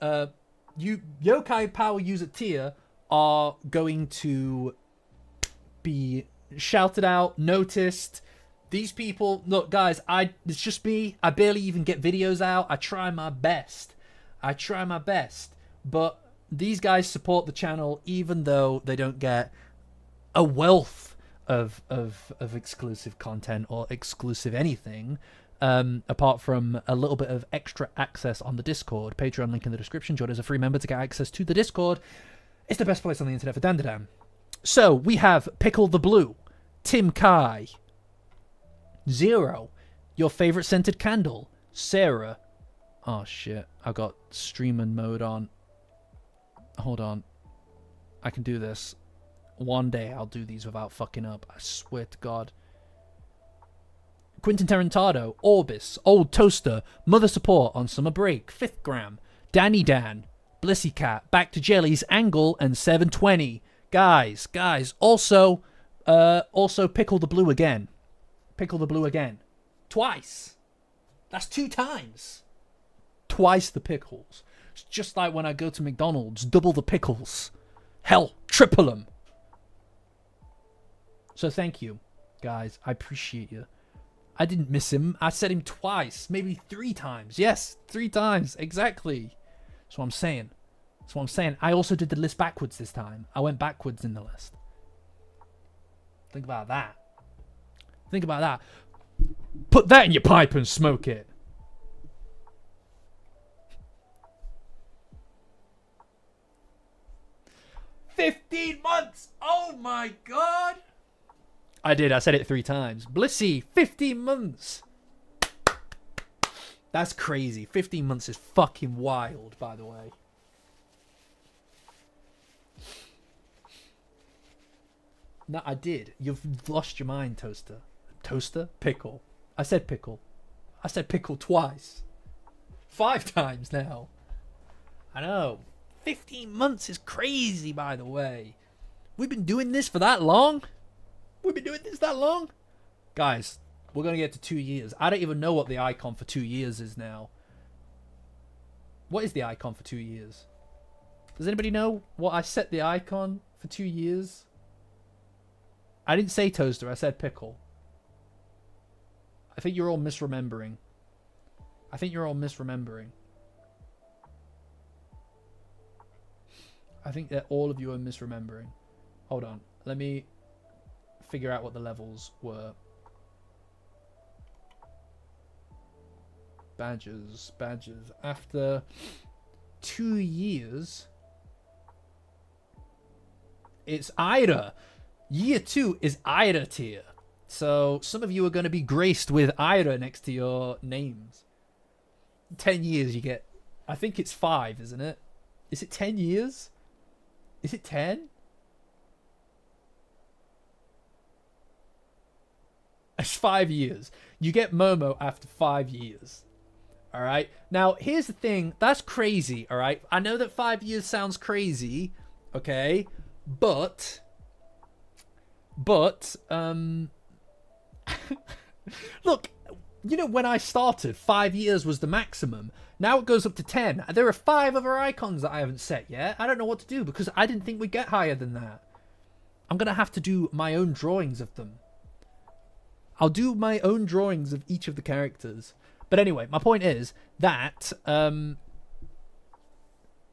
Yokai Power user tier, are going to be shouted out, noticed. These people, look, guys, it's just me. I barely even get videos out. I try my best, but these guys support the channel even though they don't get a wealth of exclusive content or exclusive anything, apart from a little bit of extra access on the Discord. Patreon link in the description. Join as a free member to get access to the Discord. It's the best place on the internet for Dandadan. So we have Pickle the Blue, Tim Kai, Zero, Your Favorite Scented Candle, Sarah. Oh shit, I got streamer mode on. Hold on, I can do this. One day I'll do these without fucking up. I swear to God. Quentin Tarantado, Orbis, Old Toaster, Mother Support on Summer Break, 5th Gram, Danny Dan, Blissy Cat, Back to Jellies, Angle, and 720. Guys, also Pickle the Blue again. Twice. That's 2 times. Twice the pickles. It's just like when I go to McDonald's, double the pickles. Hell, triple them. So thank you, guys. I appreciate you. I didn't miss him. I said him twice, maybe 3 times. Yes, 3 times, exactly. That's what I'm saying. I also did the list backwards this time. I went backwards in the list. Think about that. Put that in your pipe and smoke it. $15 months! Oh my God! I did. I said it 3 times. Blissy, 15 months. That's crazy. 15 months is fucking wild, by the way. No, I did. You've lost your mind, Toaster. Toaster? Pickle. I said pickle. I said pickle twice. 5 times now. I know. 15 months is crazy, by the way. We've been doing this for that long? We've been doing this that long? Guys, we're going to get to 2 years. I don't even know what the icon for 2 years is now. What is the icon for 2 years? Does anybody know what I set the icon for 2 years? I didn't say toaster, I said pickle. I think you're all misremembering. I think you're all misremembering. I think that all of you are misremembering. Hold on. Let me figure out what the levels were. Badges. Badges. After 2 years, it's Ida. Year 2 is Ida tier. So some of you are going to be graced with Ida next to your names. 10 years you get... I think it's 5, isn't it? Is it 10 years? Is it 10? It's 5 years. You get Momo after 5 years. Alright? Now, here's the thing. That's crazy, alright? I know that 5 years sounds crazy, okay? But, look, you know, when I started, 5 years was the maximum. Now it goes up to 10. There are 5 other icons that I haven't set yet. I don't know what to do because I didn't think we'd get higher than that. I'm going to have to do my own drawings of them. I'll do my own drawings of each of the characters. But anyway, my point is that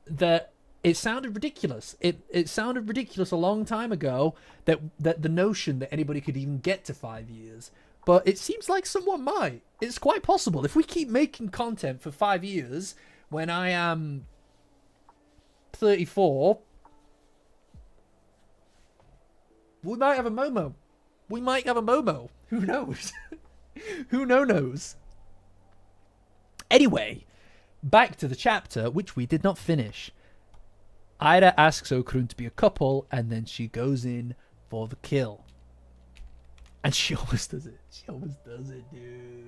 that it sounded ridiculous. It sounded ridiculous a long time ago that the notion that anybody could even get to 5 years. But it seems like someone might. It's quite possible. If we keep making content for 5 years, when I am 34, we might have a Momo. We might have a Momo. Who knows? Who knows? Anyway, back to the chapter, which we did not finish. Ida asks Okarun to be a couple, and then she goes in for the kill. And she almost does it. She almost does it, dude.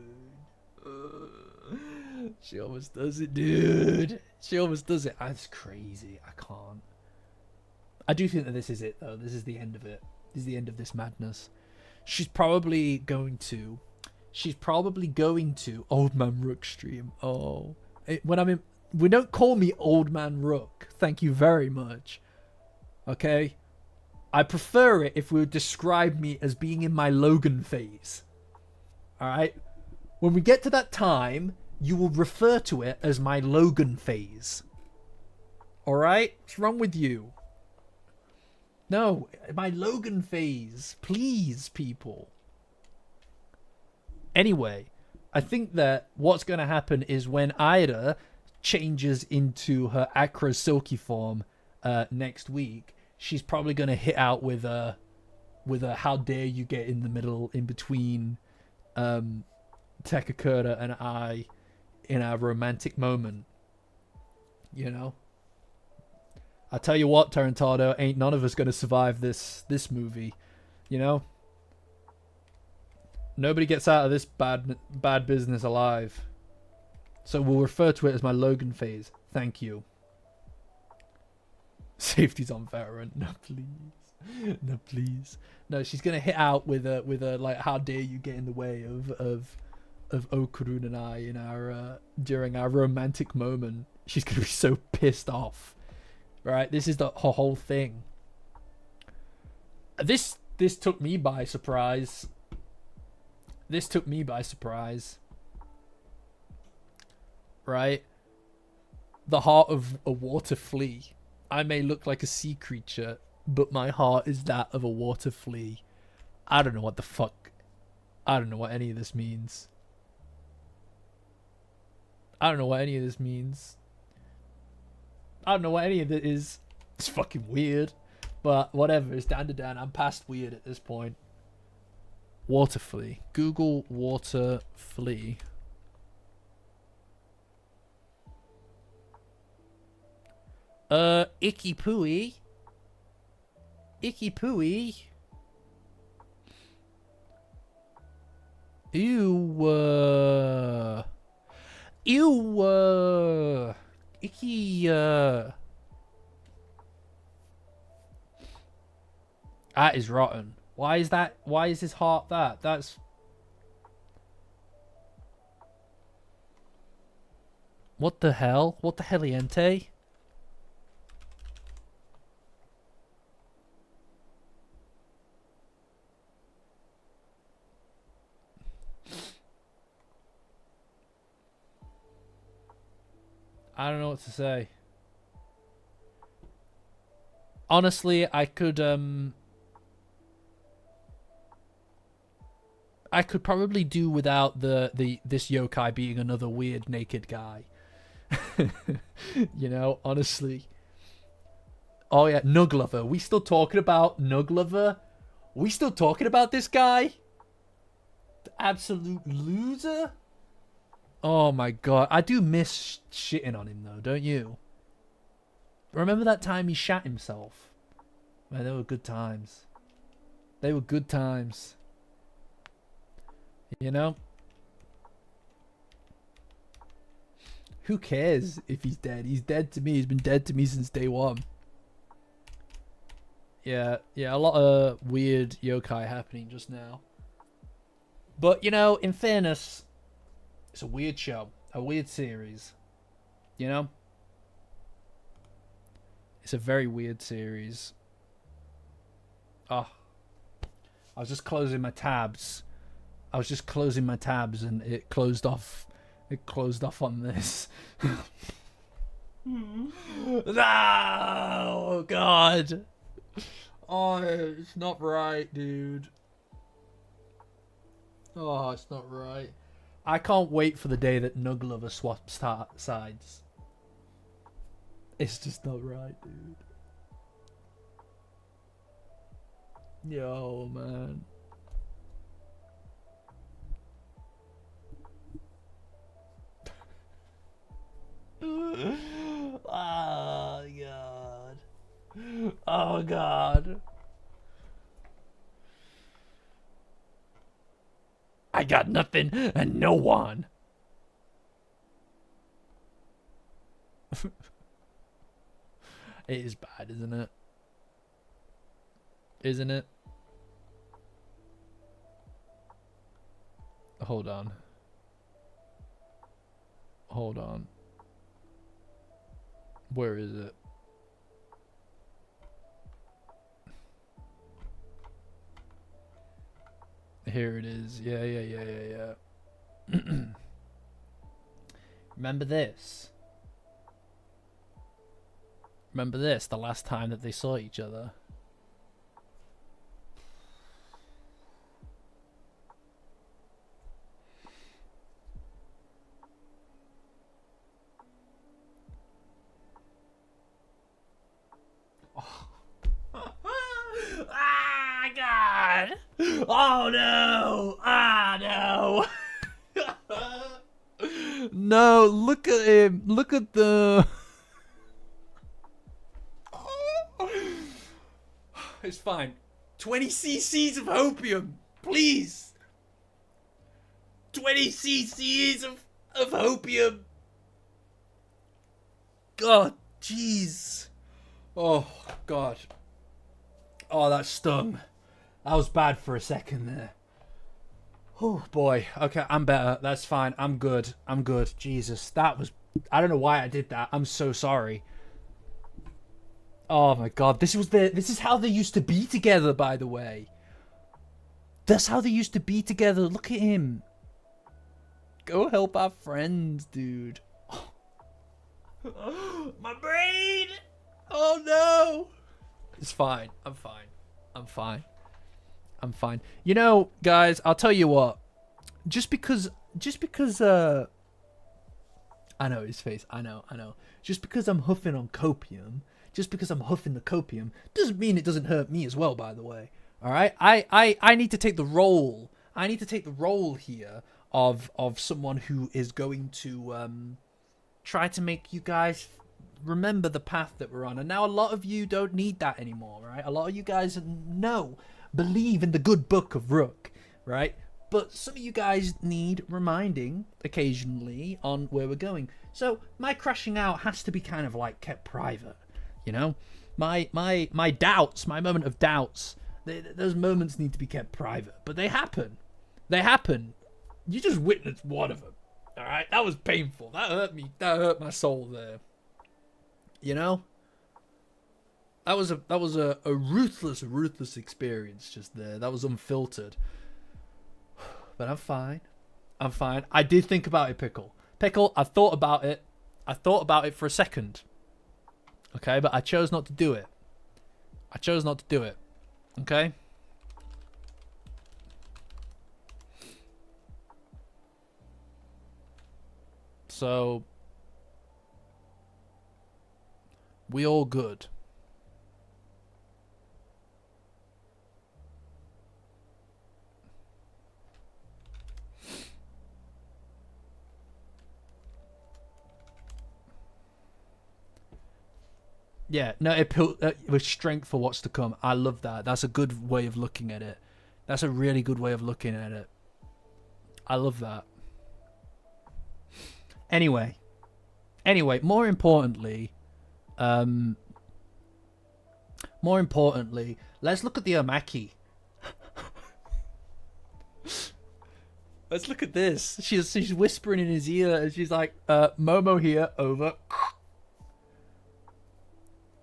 She almost does it, dude. She almost does it. That's crazy. I can't. I do think that this is it, though. This is the end of it. This is the end of this madness. She's probably going to... Old Man Rook stream. Oh. When I'm in... We don't call me Old Man Rook. Thank you very much. Okay? I prefer it if we would describe me as being in my Logan phase. Alright? When we get to that time, you will refer to it as my Logan phase. Alright? What's wrong with you? No, my Logan phase. Please, people. Anyway, I think that what's going to happen is when Ida changes into her Acro Silky form next week, she's probably going to hit out with a how dare you get in the middle in between Tekakura and I in our romantic moment. You know? I tell you what, Tarantado, ain't none of us going to survive this movie. You know? Nobody gets out of this bad business alive. So we'll refer to it as my Logan phase. Thank you. Safety's on veteran. No, please. No, please. No, she's gonna hit out with a like, how dare you get in the way of Okarun and I in our during our romantic moment. She's gonna be so pissed off. Right? This is her whole thing. This took me by surprise. This took me by surprise. Right? The heart of a water flea. I may look like a sea creature, but my heart is that of a water flea. I don't know what the fuck. I don't know what any of this means. I don't know what any of this means. I don't know what any of it is. It's fucking weird. But whatever, it's Dandadan. I'm past weird at this point. Water flea. Google water flea. Icky pooey. Icky pooey. Ew. Ew. Icky. That is rotten. Why is that? Why is his heart that? That's... What the hell? What the heliente? I don't know what to say. Honestly, I could probably do without this yokai being another weird naked guy. You know, honestly. Oh yeah, Nuglover. We still talking about Nuglover? We still talking about this guy? The absolute loser? Oh my god. I do miss shitting on him though, don't you? Remember that time he shat himself? Man, they were good times. They were good times. You know? Who cares if he's dead? He's dead to me. He's been dead to me since day one. Yeah, a lot of weird yokai happening just now. But, you know, in fairness, it's a weird show. A weird series. You know? It's a very weird series. Oh. I was just closing my tabs. And it closed off. It closed off on this. No! God! Oh, it's not right, dude. Oh, it's not right. I can't wait for the day that Nuglover swaps sides. It's just not right, dude. Yo, man. Oh, God. Oh, God. I got nothing and no one. It is bad, isn't it? Isn't it? Hold on. Hold on. Where is it? Here it is. Yeah. Remember this? Remember this? The last time that they saw each other. Ah, God! Oh no! Ah, no! No, look at him. Look at the... It's fine. 20 cc's of opium, please. 20 cc's of opium. God, jeez. Oh, God. Oh, that stung. That was bad for a second there. Oh, boy. Okay, I'm better. That's fine. I'm good. I'm good. Jesus, that was... I don't know why I did that. I'm so sorry. Oh, my God. This is how they used to be together, by the way. That's how they used to be together. Look at him. Go help our friends, dude. My brain! Oh, no! It's fine. I'm fine. I'm fine. I'm fine. You know, guys, I'll tell you what. Just because I know his face. I know. Just because I'm huffing on copium, just because I'm huffing the copium, doesn't mean it doesn't hurt me as well, by the way. All right? I need to take the role. I need to take the role here of someone who is going to try to make you guys remember the path that we're on. And now a lot of you don't need that anymore, right? A lot of you guys believe in the good book of Rook, right? But some of you guys need reminding occasionally on where we're going. So my crashing out has to be kind of like kept private, you know? My doubts, my moment of doubts Those moments need to be kept private, but they happen. They happen. You just witnessed one of them. All right, that was painful. That hurt me. That hurt my soul there. You know, that was a ruthless experience just there. That was unfiltered. But I'm fine. I'm fine. I did think about it, Pickle. Pickle, I thought about it. I thought about it for a second. Okay, but I chose not to do it. I chose not to do it. Okay? So, we all good. Yeah, no, it with strength for what's to come. I love that. That's a good way of looking at it. That's a really good way of looking at it. I love that. Anyway, more importantly, let's look at the Omaki. Let's look at this. She's whispering in his ear, and she's like, "Momo here, over."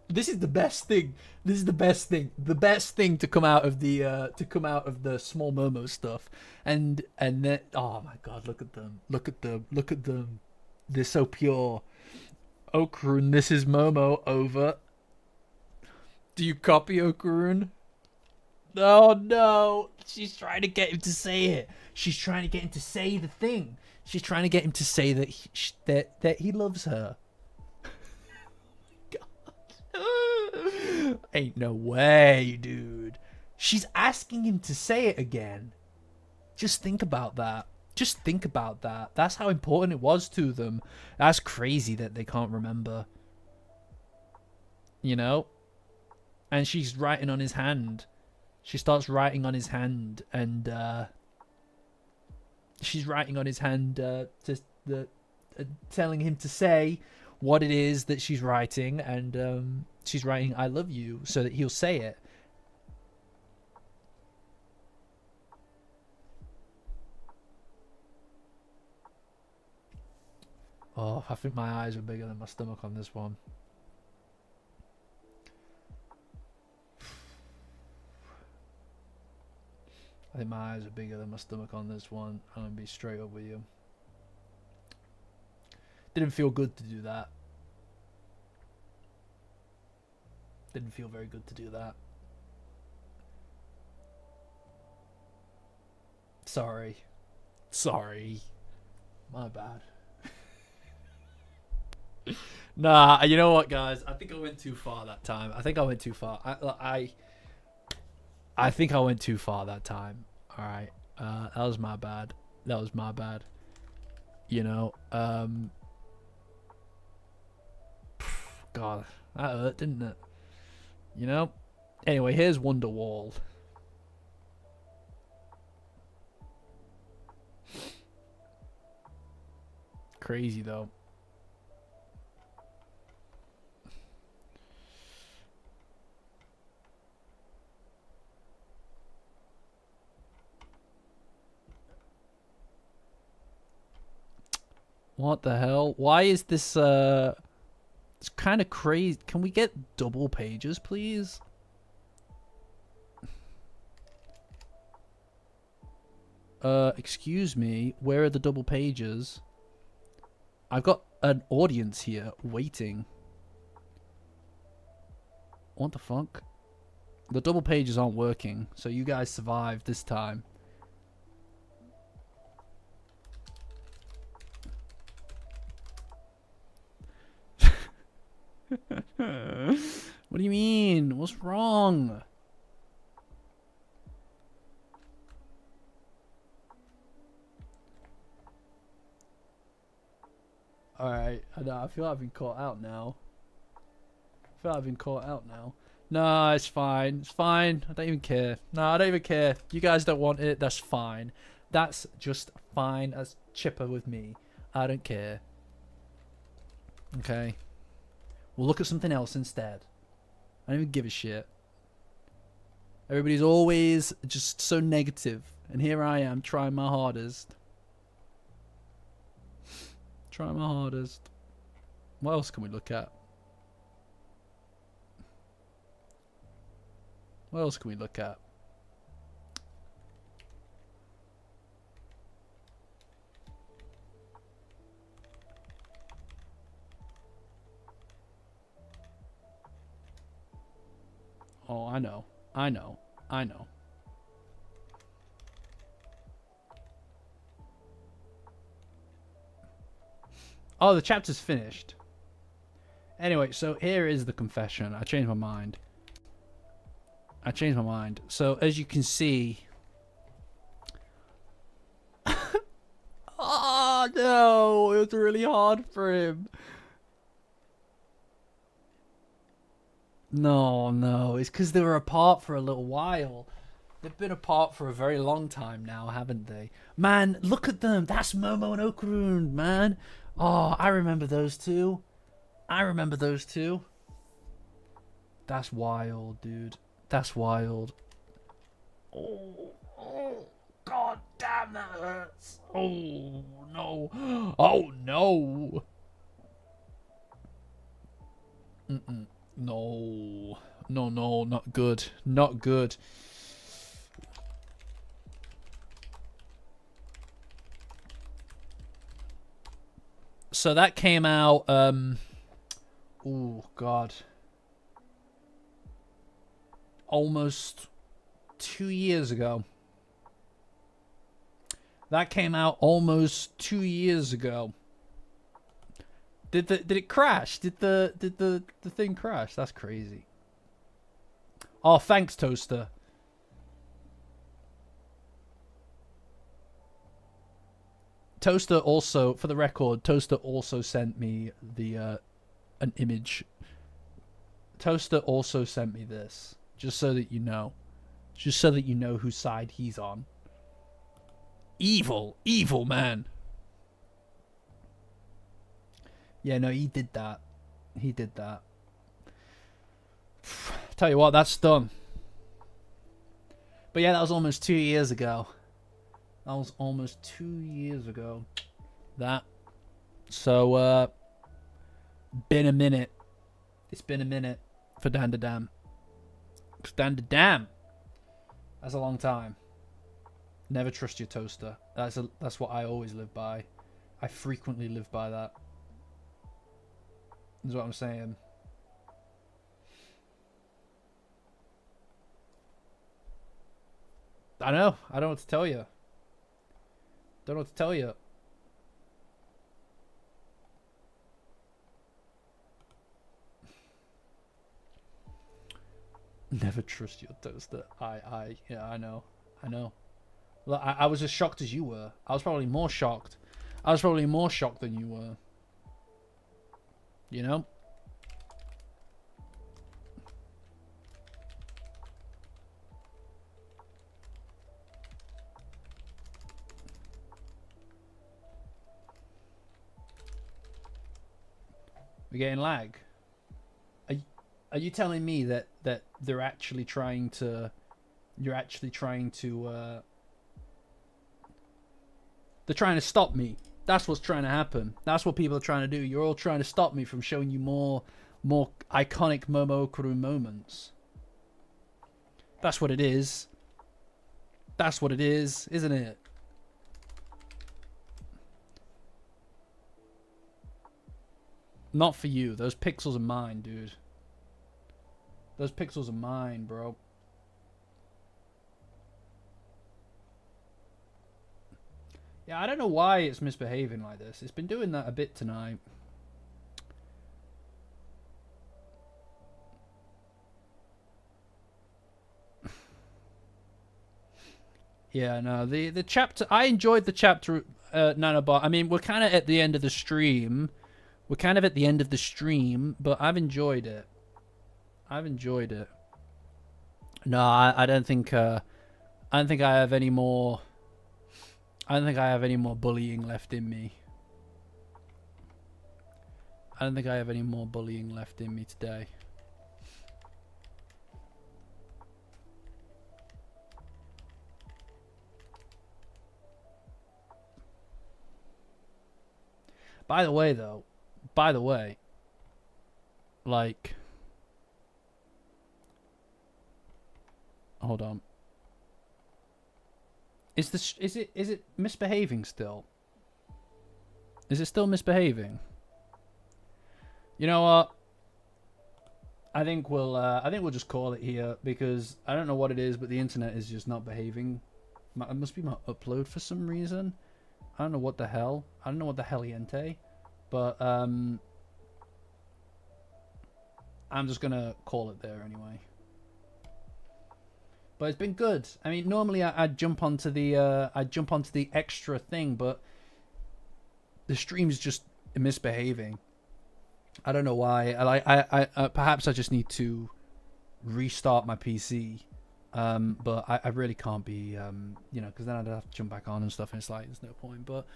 This is the best thing. This is the best thing. The best thing to come out of the small Momo stuff, and then, oh my god, look at them. Look at them. Look at them. They're so pure. Okarun, this is Momo, over. Do you copy, Okarun? Oh no! She's trying to get him to say it. She's trying to get him to say the thing. She's trying to get him to say that he loves her. God. Ain't no way, dude. She's asking him to say it again. Just think about that. Just think about that. That's how important it was to them. That's crazy that they can't remember. You know? And she's writing on his hand. She starts writing on his hand, and she's writing on his hand, telling him to say what it is that she's writing, and she's writing "I love you" so that he'll say it. Oh, I think my eyes are bigger than my stomach on this one. I think my eyes are bigger than my stomach on this one. I'm gonna be straight up with you. Didn't feel good to do that. Didn't feel very good to do that. Sorry. Sorry. My bad. Nah, you know what, guys? I think I went too far that time. I think I went too far. I think I went too far that time. All right. That was my bad. That was my bad. You know, God, that hurt, didn't it? You know? Anyway, here's Wonderwall. Crazy, though. What the hell? Why is this, it's kind of crazy. Can we get double pages, please? Excuse me. Where are the double pages? I've got an audience here waiting. What the fuck? The double pages aren't working, so you guys survived this time. What do you mean? What's wrong? Alright, I feel like I've been caught out now. No, it's fine. It's fine. I don't even care. No, I don't even care. You guys don't want it. That's fine. That's just fine. That's chipper with me. I don't care. Okay. We'll look at something else instead. I don't even give a shit. Everybody's always just so negative. And here I am trying my hardest. Trying my hardest. What else can we look at? What else can we look at? Oh, I know. I know. I know. Oh, the chapter's finished. Anyway, so here is the confession. I changed my mind. So, as you can see... Oh, no. It was really hard for him. No. It's because they were apart for a little while. They've been apart for a very long time now, haven't they? Man, look at them. That's Momo and Okarun, man. Oh, I remember those two. That's wild, dude. That's wild. Oh, God damn, that hurts. Oh, no. Oh, no. No, not good. Not good. So that came out, oh, God. Almost 2 years ago. That came out almost 2 years ago. Did it crash? Did the thing crash? That's crazy. Oh, thanks, Toaster. Toaster also, for the record, Toaster also sent me the an image. Toaster also sent me this, just so that you know. Just so that you know whose side he's on. Evil man. Yeah, no, he did that. Tell you what, that's done. But yeah, that was almost 2 years ago. That. So, been a minute. It's been a minute for Dandadan. Dandadan. That's a long time. Never trust your toaster. That's what I always live by. I frequently live by that. Is what I'm saying. I know. I don't know what to tell you. Never trust your toaster. Yeah, I know. Look, I was as shocked as you were. I was probably more shocked than you were. You know? We're getting lag. Are you telling me that they're actually trying to... They're trying to stop me. That's what's trying to happen. That's what people are trying to do. You're all trying to stop me from showing you more iconic MOMOKARUN moments. That's what it is. That's what it is, isn't it? Not for you. Those pixels are mine, dude. Those pixels are mine, bro. Yeah, I don't know why it's misbehaving like this. It's been doing that a bit tonight. Yeah, no, the chapter... I enjoyed the chapter, Nanobot. I mean, we're kind of at the end of the stream. But I've enjoyed it. No, I don't think... I don't think I have any more... I don't think I have any more bullying left in me. Today. By the way, though, by the way, like, hold on. Is it misbehaving still? Is it still misbehaving? You know what? I think we'll just call it here, because I don't know what it is, but the internet is just not behaving. It must be my upload for some reason. I don't know what the hell. I don't know what the heliente, but I'm just gonna call it there anyway. But it's been good. I mean, normally I'd jump onto the extra thing, but the stream's just misbehaving. I don't know why. I perhaps I just need to restart my PC. But I really can't be, you know, because then I'd have to jump back on and stuff, and it's like, there's no point. But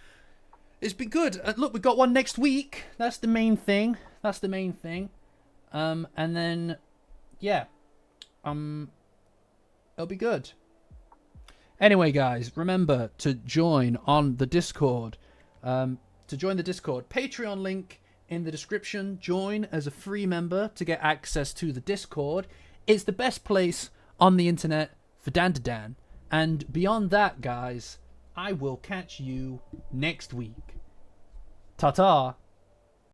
it's been good. Look, we've got one next week. That's the main thing. That's the main thing. And then, yeah, it'll be good. Anyway, guys, remember to join on the Discord. To join the Discord, Patreon link in the description. Join as a free member to get access to the Discord. It's the best place on the internet for Dandadan. And beyond that, guys, I will catch you next week. Ta-ta.